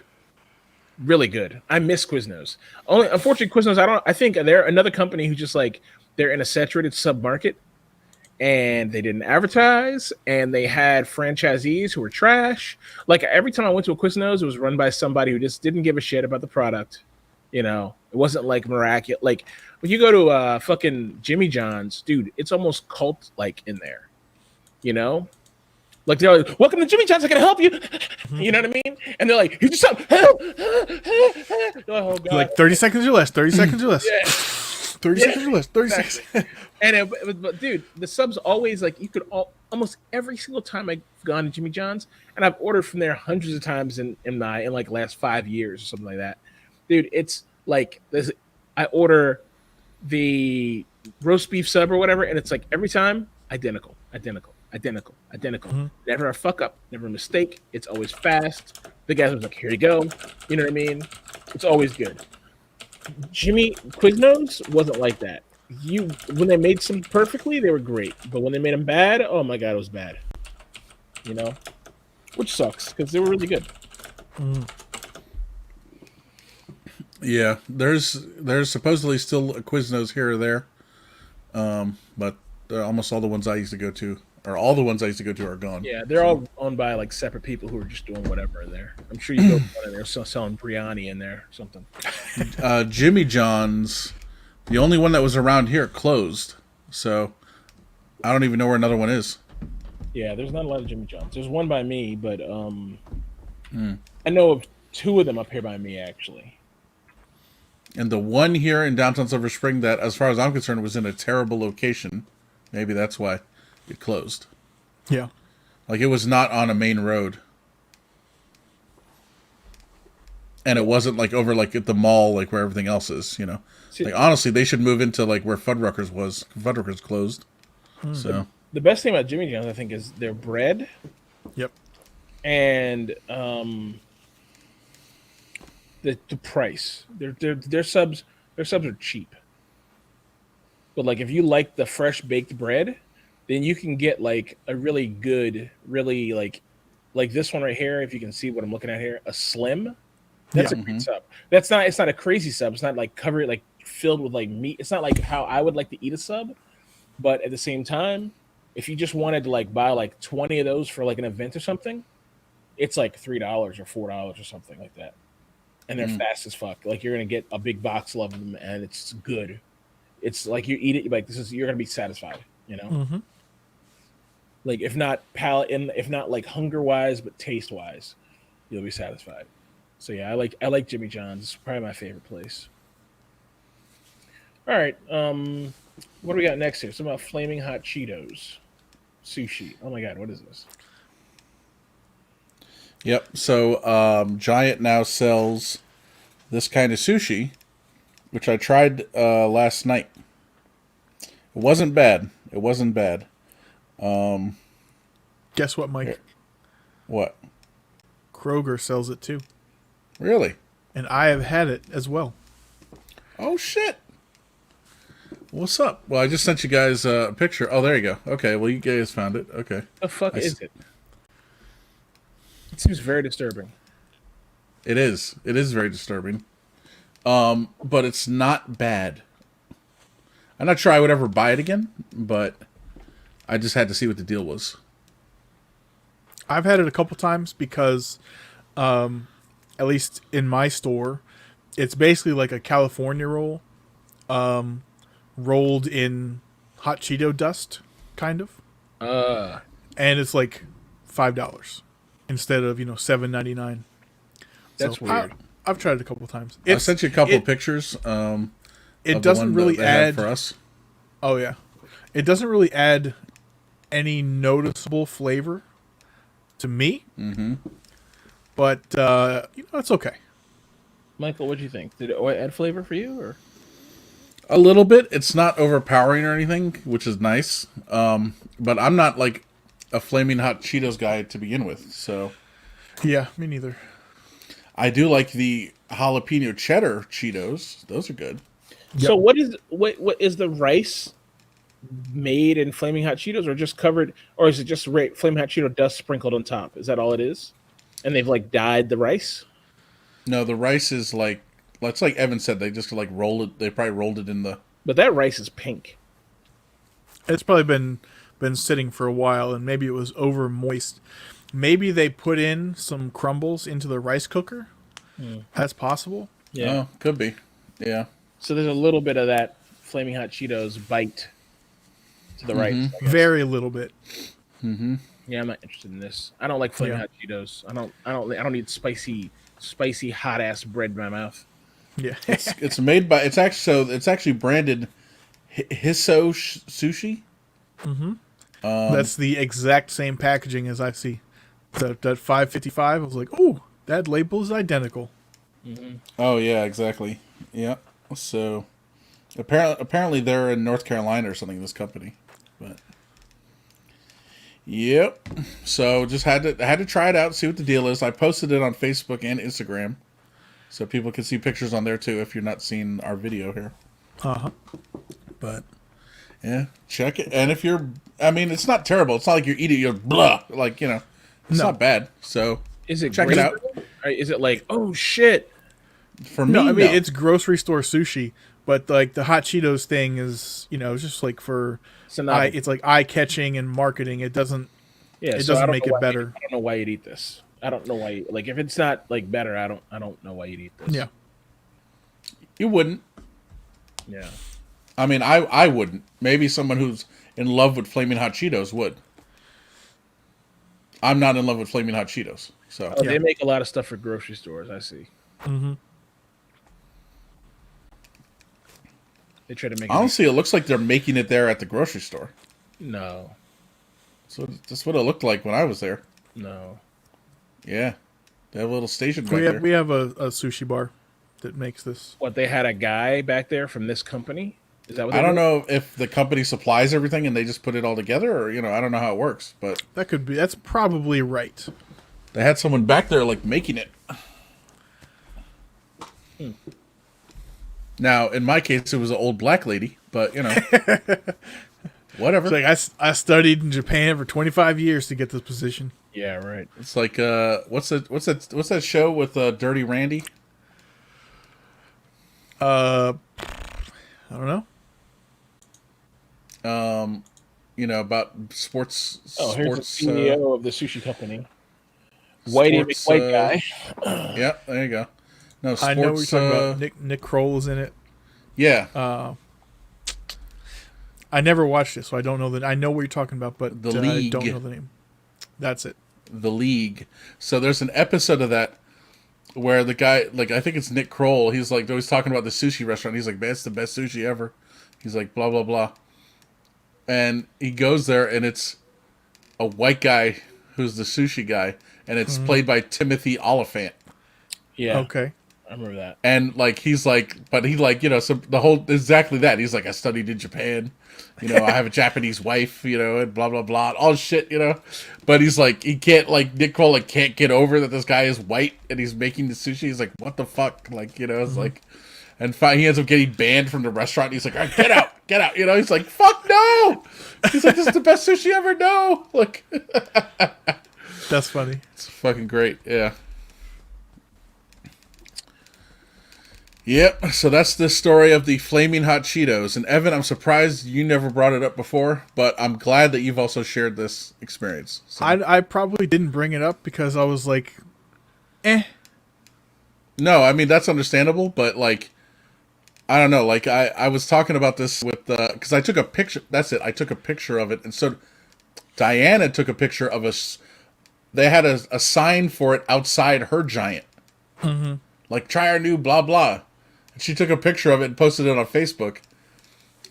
really good. I miss Quiznos. Only unfortunately, Quiznos. I think they're another company who just like they're in a saturated sub market, and they didn't advertise, and they had franchisees who were trash. Like every time I went to a Quiznos, it was run by somebody who just didn't give a shit about the product. You know, it wasn't like miraculous. Like when you go to fucking Jimmy John's, dude, it's almost cult like in there. You know, like they're like, "Welcome to Jimmy John's. I can help you." You know what I mean? And they're like, "You just help." Oh god! Like 30 seconds or less. 30 seconds or less. Yeah. 30 seconds or less. 30 seconds. And but dude, the subs always like you could almost every single time I've gone to Jimmy John's, and I've ordered from there hundreds of times in like last 5 years or something like that. Dude, it's like this. I order the roast beef sub or whatever, and it's like every time identical. Never a fuck up, never a mistake. It's always fast. The guy was like, "Here you go." You know what I mean? It's always good. Jimmy Quiznos wasn't like that. When they made some perfectly, they were great, but when they made them bad, oh my god, it was bad. You know, which sucks because they were really good. Yeah, there's supposedly still a Quiznos here or there, but almost all the ones I used to go to, or all the ones I used to go to, are gone. Yeah, they're all owned by like separate people who are just doing whatever in there. I'm sure you go in there selling biryani in there or something. Jimmy John's, the only one that was around here, closed. So I don't even know where another one is. Yeah, there's not a lot of Jimmy John's. There's one by me, but I know of two of them up here by me actually. And the one here in downtown Silver Spring that, as far as I'm concerned, was in a terrible location. Maybe that's why it closed. Yeah. Like, it was not on a main road. And it wasn't, like, over, like, at the mall, like, where everything else is, you know. Like, honestly, they should move into, like, where Fuddruckers was. Fuddruckers closed. So. The best thing about Jimmy John's, I think, is their bread. Yep. And the price. Their subs are cheap. But like if you like the fresh baked bread, then you can get like a really good, really like this one right here, if you can see what I'm looking at here, a slim. That's a great sub. It's not a crazy sub. It's not like covered like filled with like meat. It's not like how I would like to eat a sub. But at the same time, if you just wanted to like buy like 20 of those for like an event or something, it's like $3 or $4 or something like that. And they're fast as fuck. Like you're gonna get a big box of them, and it's good. It's like you eat it, you're like you're gonna be satisfied. You know, like if not if not like hunger wise, but taste wise, you'll be satisfied. So yeah, I like Jimmy John's. It's probably my favorite place. All right, what do we got next here? Something about flaming hot Cheetos, sushi. Oh my god, what is this? Yep. So Giant now sells this kind of sushi, which I tried last night. It wasn't bad. Guess what, Mike? What? Kroger sells it too. Really? And I have had it as well. Oh, shit. What's up? Well, I just sent you guys a picture. Oh, there you go. Okay, well, you guys found it. Okay. The fuck is it? It seems very disturbing. It is. It is very disturbing. But it's not bad. I'm not sure I would ever buy it again, but I just had to see what the deal was. I've had it a couple times because, at least in my store, it's basically like a California roll, rolled in hot Cheeto dust, kind of. And it's like $5 instead of $7.99. That's weird. I've tried it a couple times. I sent you a couple of pictures. It doesn't really add for us. Oh yeah, it doesn't really add any noticeable flavor to me. Mm-hmm. But it's okay. Michael, what do you think? Did it add flavor for you, or a little bit? It's not overpowering or anything, which is nice. But I'm not like a flaming hot Cheetos guy to begin with, so yeah, me neither. I do like the jalapeno cheddar Cheetos; those are good. So what is the rice made in Flaming Hot Cheetos, or just covered, or is it just Flaming Hot Cheeto dust sprinkled on top? Is that all it is? And they've like dyed the rice. No, the rice is like, it's like Evan said. They just like roll it. They probably rolled it in the. But that rice is pink. It's probably been sitting for a while, and maybe it was over moist. Maybe they put in some crumbles into the rice cooker. That's possible. Yeah, Oh, could be. Yeah. so there's a little bit of that Flaming Hot Cheetos bite to the rice. I guess. Very little bit. Yeah, I'm not interested in this. I don't like Flaming Hot Cheetos. I don't need spicy hot ass bread in my mouth. Yeah. It's made by. It's actually branded Hiso Sushi. That's the exact same packaging as I see. That 555. I was like, oh, that label is identical. Oh yeah, exactly. Yeah. So apparently they're in North Carolina or something. This company, but yep. So just had to try it out, see what the deal is. I posted it on Facebook and Instagram, so people can see pictures on there too. If you're not seeing our video here, but yeah, check it. And if you're, I mean, it's not terrible. It's not like you're eating your blah. Like it's not bad. So Is it check it out. Is it like, oh shit? For me, No, I mean no. it's grocery store sushi, but like the hot Cheetos thing is, it's just like for it's like eye catching and marketing. It doesn't. Yeah, It so I doesn't don't make know it why- better. I don't know why you'd eat this. I don't know why. Like, if it's not like better, I don't know why you'd eat this. Yeah. You wouldn't. Yeah. I mean, I wouldn't. Maybe someone who's in love with Flaming Hot Cheetos would. I'm not in love with Flaming Hot Cheetos, so Oh, they make a lot of stuff for grocery stores. I see. They try to make. honestly, it looks like they're making it there at the grocery store. No, So that's what it looked like when I was there. no. Yeah, they have a little station back We there. have a sushi bar that makes this. What, they had a guy back there from this company? Is that what I don't know if the company supplies everything and they just put it all together, or I don't know how it works. But That's probably right. they had someone back there like making it. Now, in my case, it was an old black lady, but whatever. It's like I studied in Japan for 25 years to get this position. Yeah, right. It's like what's that show with Dirty Randy? I don't know. About sports. Oh, here's the sports. CEO of the sushi company. Whitey Sports, McWhite guy. Yeah, there you go. No, sports. I know what you're talking about. Nick Kroll is in it. Yeah, I never watched it, so I don't know that. I know what you're talking about, but The I League. don't know the name. That's it. The League. So there's an episode of that where the guy, like, I think it's Nick Kroll. He's like always talking about the sushi restaurant. He's like, man, it's the best sushi ever. He's like, blah blah blah. And he goes there, and it's a white guy who's the sushi guy, and it's played by Timothy Oliphant. Yeah. Okay. I remember that. And like he's like, but he like so the whole exactly that. He's like, I studied in Japan, I have a Japanese wife, and blah blah blah, all shit, But he's like, he can't Nick Kroll can't get over that this guy is white and he's making the sushi. He's like, what the fuck, it's like, and he ends up getting banned from the restaurant. He's like, all right, get out, He's like, fuck no. He's like, this is the best sushi ever. No, like, That's funny. it's fucking great, yeah. Yep, so that's the story of the Flaming Hot Cheetos. And Evan, I'm surprised you never brought it up before, but I'm glad that you've also shared this experience. So. I probably didn't bring it up because I was like, No, I mean, that's understandable, but I don't know. I was talking about this with, because I took a picture. That's it. I took a picture of it. And so Diana took a picture of us. They had a sign for it outside her Giant. Like, try our new blah, blah. And she took a picture of it and posted it on Facebook.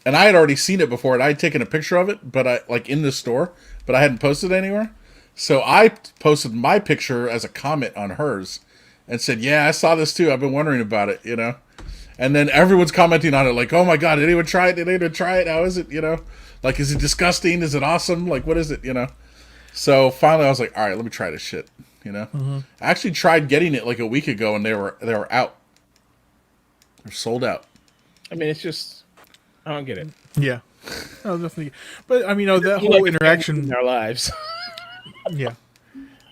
And I had already seen it before, and I had taken a picture of it, but in the store, but I hadn't posted it anywhere. So I posted my picture as a comment on hers and said, yeah, I saw this too. I've been wondering about it, And then everyone's commenting on it like, oh my God, did anyone try it? Did anyone try it? How is it, Like, is it disgusting? Is it awesome? Like, what is it, So finally I was like, all right, let me try this shit, I actually tried getting it like a week ago, and they were out. They're sold out. I mean, it's just, I don't get it. yeah. No, definitely. But I mean, that We whole like to interaction. in our lives. Yeah,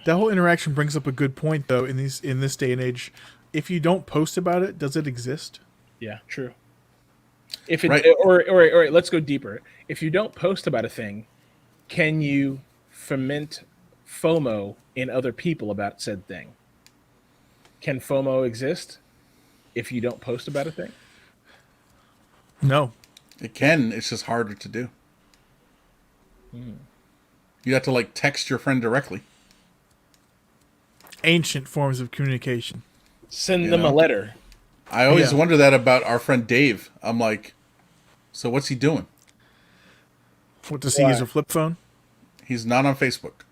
that whole interaction brings up a good point, though. In this day and age, if you don't post about it, does it exist? Yeah, true. If it Right. or let's go deeper. If you don't post about a thing, can you foment FOMO in other people about said thing? Can FOMO exist if you don't post about a thing? No. It can. It's just harder to do. You have to like text your friend directly. Ancient forms of communication. Send You them a know? letter. I always Yeah. wonder that about our friend Dave. I'm like, so what's he doing? What does he Why? use a flip phone? He's not on Facebook.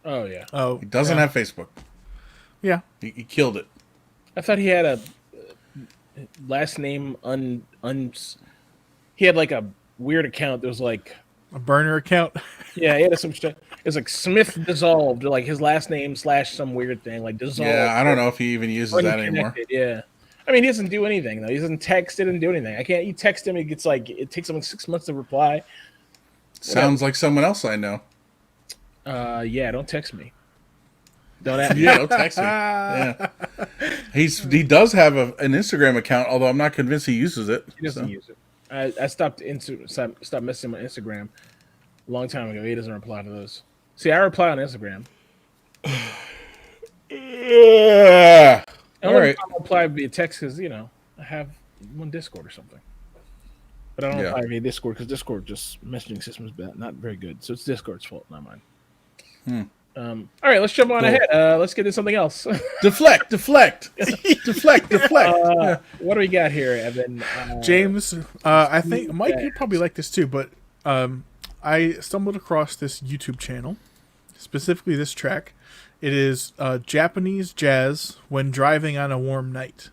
Oh yeah. Oh, He doesn't yeah. have Facebook. Yeah. He killed it. I thought he had a last name he had like a weird account that was like A burner account. yeah, he had some shit. It was like Smith dissolved, like his last name / some weird thing, like dissolved. Yeah, I don't know if he even uses that anymore. Unconnected, yeah. I mean, he doesn't do anything though. He doesn't text. He doesn't do anything. I can't. You text him, it gets like it takes him like 6 months to reply. Sounds like someone else I know. Yeah. Don't text me. Don't ask me. Yeah, don't text me. Yeah, he does have an Instagram account, although I'm not convinced he uses it. He doesn't use it. I stopped stopped messaging my Instagram a long time ago. He doesn't reply to those. See, I reply on Instagram. Yeah. And All one right. time I reply via text because I have one Discord or something. But I don't reply via Discord because Discord just messaging system is not very good. So it's Discord's fault, not mine. All right, let's jump on ahead. Let's get into something else. Deflect. Deflect. What do we got here, Evan? James, I think Mike, you'd probably like this too, but I stumbled across this YouTube channel, specifically this track. It is Japanese jazz when driving on a warm night.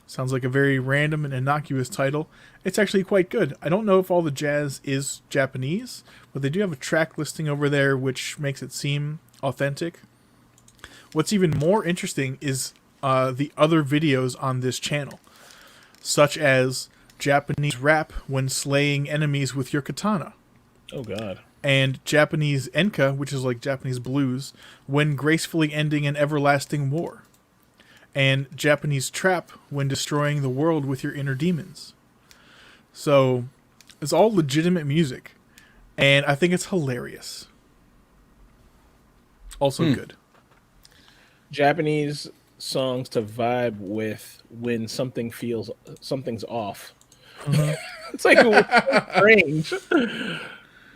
Sounds like a very random and innocuous title. It's actually quite good. I don't know if all the jazz is Japanese, but they do have a track listing over there which makes it seem authentic. What's even more interesting is the other videos on this channel, such as Japanese rap when slaying enemies with your katana, Oh God. and Japanese enka, which is like Japanese blues, when gracefully ending an everlasting war, and Japanese trap when destroying the world with your inner demons. So it's all legitimate music, and I think it's hilarious. Also good. Japanese songs to vibe with when something's off. It's like strange.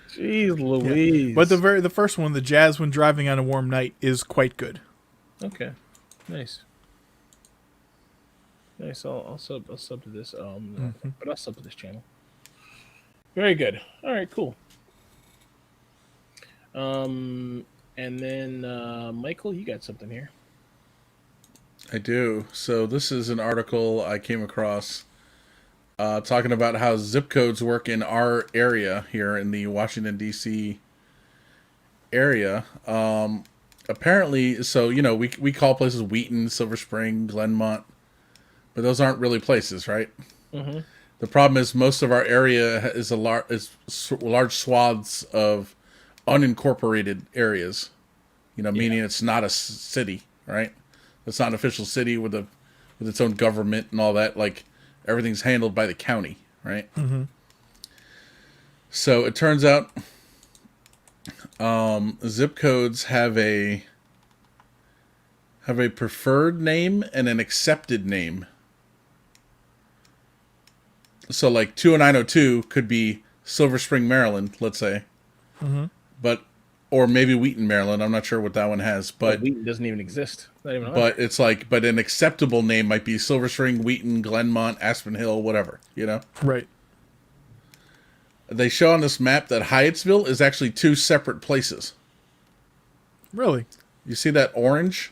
Jeez Louise. But the first one, the jazz when driving on a warm night, is quite good. Okay. Nice. Nice. I'll sub to this. But I'll sub to this channel. Very good. All right. Cool. And then Michael, you got something here. I do. So this is an article I came across talking about how zip codes work in our area here in the Washington, D.C. area. Apparently, so, we call places Wheaton, Silver Spring, Glenmont, but those aren't really places, right? Mm-hmm. The problem is most of our area is large swaths of unincorporated areas, meaning it's not a city, right? It's not an official city with its own government and all that. Like, everything's handled by the county, right? Mm-hmm. So it turns out zip codes have a preferred name and an accepted name. So like 20902 could be Silver Spring, Maryland, let's say. Mm-hmm. Or maybe Wheaton, Maryland. I'm not sure what that one has, but Wheaton doesn't even exist. Not even on but there. it's like, but an acceptable name might be Silver Spring, Wheaton, Glenmont, Aspen Hill, whatever, Right. They show on this map that Hyattsville is actually two separate places. Really? You see that orange?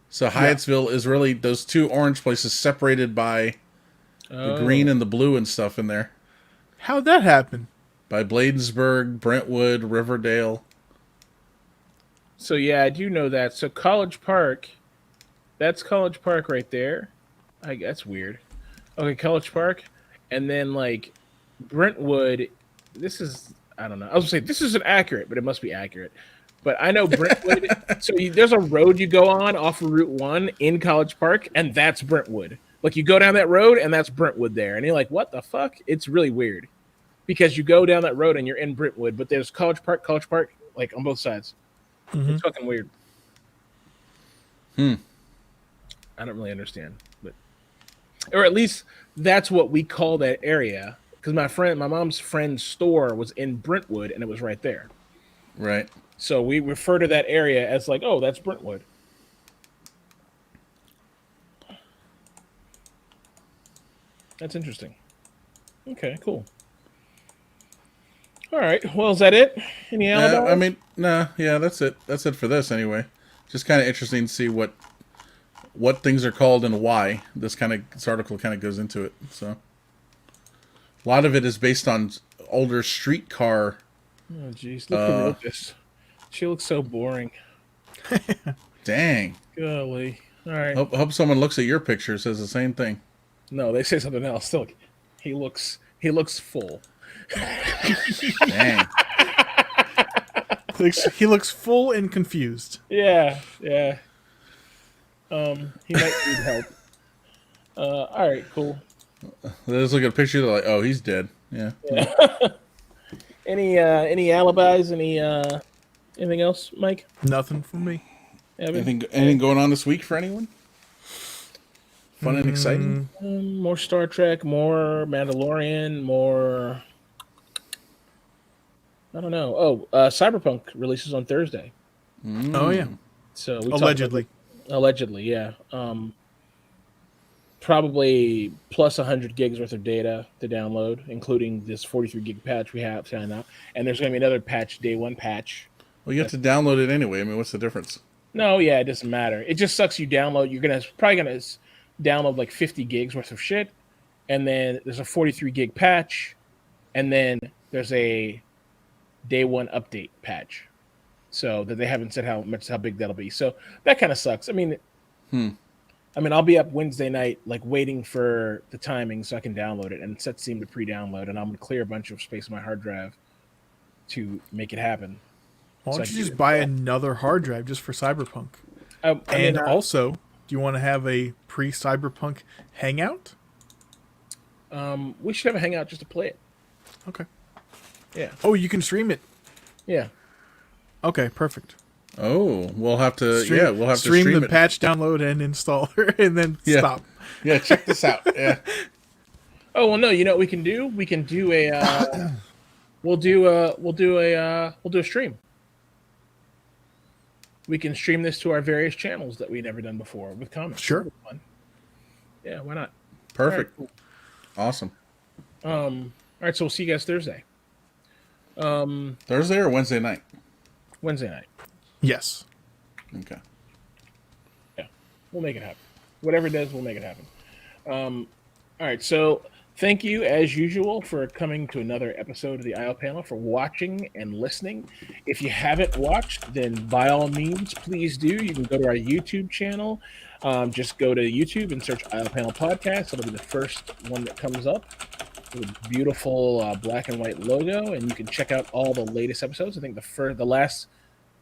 So Hyattsville is really those two orange places separated by the green and the blue and stuff in there. How'd that happen? By Bladensburg, Brentwood, Riverdale. So yeah, I do know that. So College Park, that's College Park right there. That's weird. Okay, College Park, and then like Brentwood. This is I don't know. I was gonna say this isn't accurate, but it must be accurate. But I know Brentwood. There's a road you go on off of Route 1 in College Park, and that's Brentwood. Like you go down that road, and that's Brentwood there, and you're like, what the fuck? It's really weird because you go down that road and you're in Brentwood, but there's College Park, like on both sides. It's fucking weird. I don't really understand, but or at least that's what we call that area. Because my mom's friend's store was in Brentwood, and it was right there. Right. So we refer to that area as like, oh, that's Brentwood. That's interesting. Okay, cool. All right. Well, is that it? Any alibi? I mean, nah. Yeah, that's it. That's it for this anyway. Just kind of interesting to see what things are called and why. This article kind of goes into it. So a lot of it is based on older streetcar. Oh, jeez. Look who wrote this. She looks so boring. Dang. Golly. All right. Hope someone looks at your picture says the same thing. No, they say something else. Still, he looks full. Dang. He looks full and confused. Yeah. He might need help. All right, cool. They just look at a picture. They're like, "Oh, he's dead." Yeah. Any alibis? Anything else, Mike? Nothing from me. Evan? Anything going on this week for anyone? Fun and exciting. More Star Trek, more Mandalorian, more. I don't know. Oh, Cyberpunk releases on Thursday. Oh yeah. So Allegedly, yeah. Probably plus 100 gigs worth of data to download, including this 43 gig patch we have signed out. And there's going to be another patch, day one patch. Well, you have to download it anyway. I mean, what's the difference? No, yeah, it doesn't matter. It just sucks. You download. You're probably gonna download like 50 gigs worth of shit, and then there's a 43 gig patch, and then there's a day one update patch. So that they haven't said how big that'll be. So that kind of sucks. I mean, I'll be up Wednesday night, like waiting for the timing so I can download it, and it's set seem to pre-download, and I'm gonna clear a bunch of space on my hard drive to make it happen. Why don't you just buy another hard drive just for Cyberpunk? Also, do you want to have a pre-Cyberpunk hangout? We should have a hangout just to play it. Okay. Yeah. Oh, you can stream it. Yeah. Okay, perfect. Oh, we'll have to stream to the patch, download, and install, and then stop. Yeah, check this out. Yeah. Oh well, no. You know what we can do? We can do a. We'll do a stream. We can stream this to our various channels that we've never done before with comments. Sure. Fun. Yeah, why not? Perfect. All right, cool. Awesome. All right, so we'll see you guys Thursday. Thursday or Wednesday night? Wednesday night. Yes. Okay. Yeah, we'll make it happen. Whatever it is, we'll make it happen. All right, so thank you, as usual, for coming to another episode of the IO Panel, for watching and listening. If you haven't watched, then by all means, please do. You can go to our YouTube channel. Just go to YouTube and search IO Panel Podcast. It'll be the first one that comes up with a beautiful black and white logo, and you can check out all the latest episodes. I think the last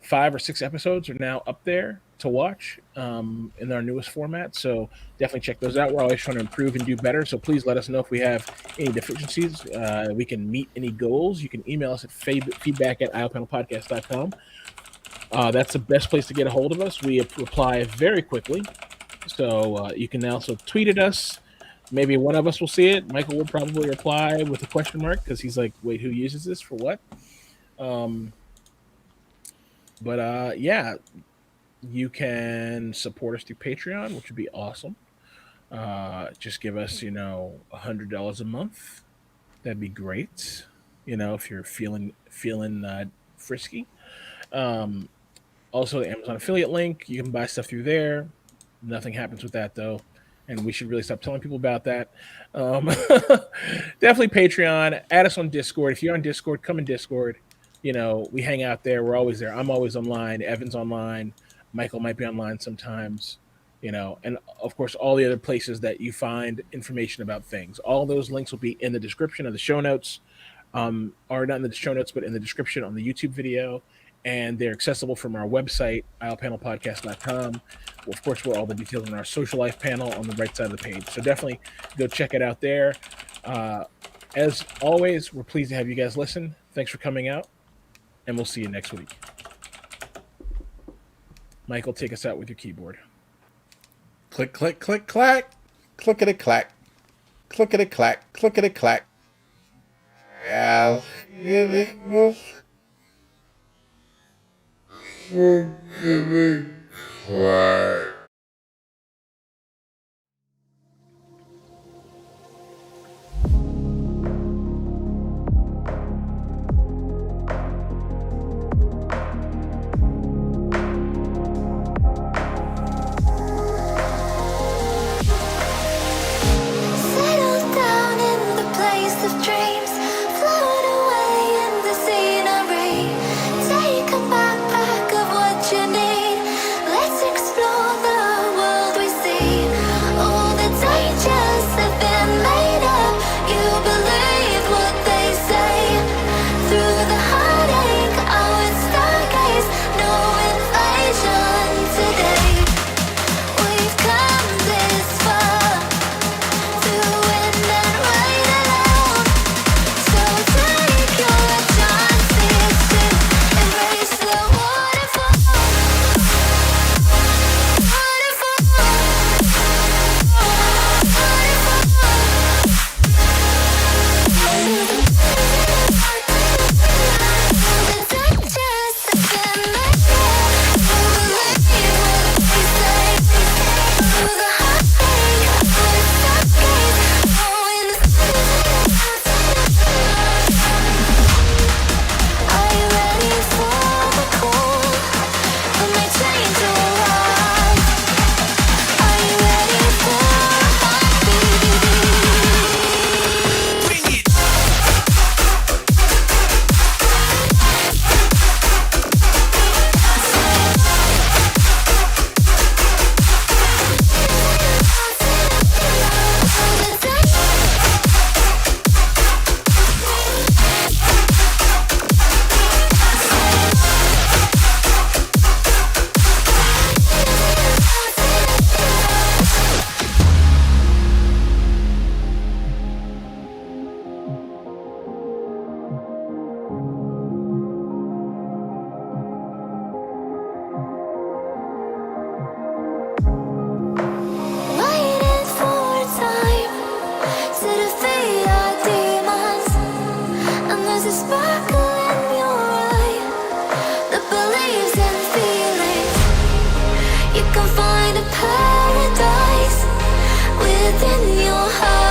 5 or 6 episodes are now up there to watch in our newest format. So definitely check those out. We're always trying to improve and do better. So please let us know if we have any deficiencies. We can meet any goals. You can email us at feedback@iopanelpodcast.com. That's the best place to get a hold of us. We reply very quickly. So you can also tweet at us. Maybe one of us will see it. Michael will probably reply with a question mark because he's like, wait, who uses this for what? Yeah, you can support us through Patreon, which would be awesome. Just give us, $100 a month. That'd be great. If you're feeling frisky. Also, the Amazon affiliate link, you can buy stuff through there. Nothing happens with that though, and we should really stop telling people about that. Definitely Patreon. Add us on Discord. If you're on Discord, come in Discord. We hang out there. We're always there. I'm always online. Evan's online. Michael might be online sometimes. and of course, all the other places that you find information about things. All those links will be in the description of the show notes, or not in the show notes, but in the description on the YouTube video. And they're accessible from our website, aislepanelpodcast.com. Of course, where all the details on our social life panel on the right side of the page. So definitely go check it out there. As always, we're pleased to have you guys listen. Thanks for coming out, and we'll see you next week. Michael, take us out with your keyboard. Click, click, click, clack. Clickety-clack. Clickety-clack. Clickety-clack. Yeah. Clickety-clack. You can find a paradise within your heart.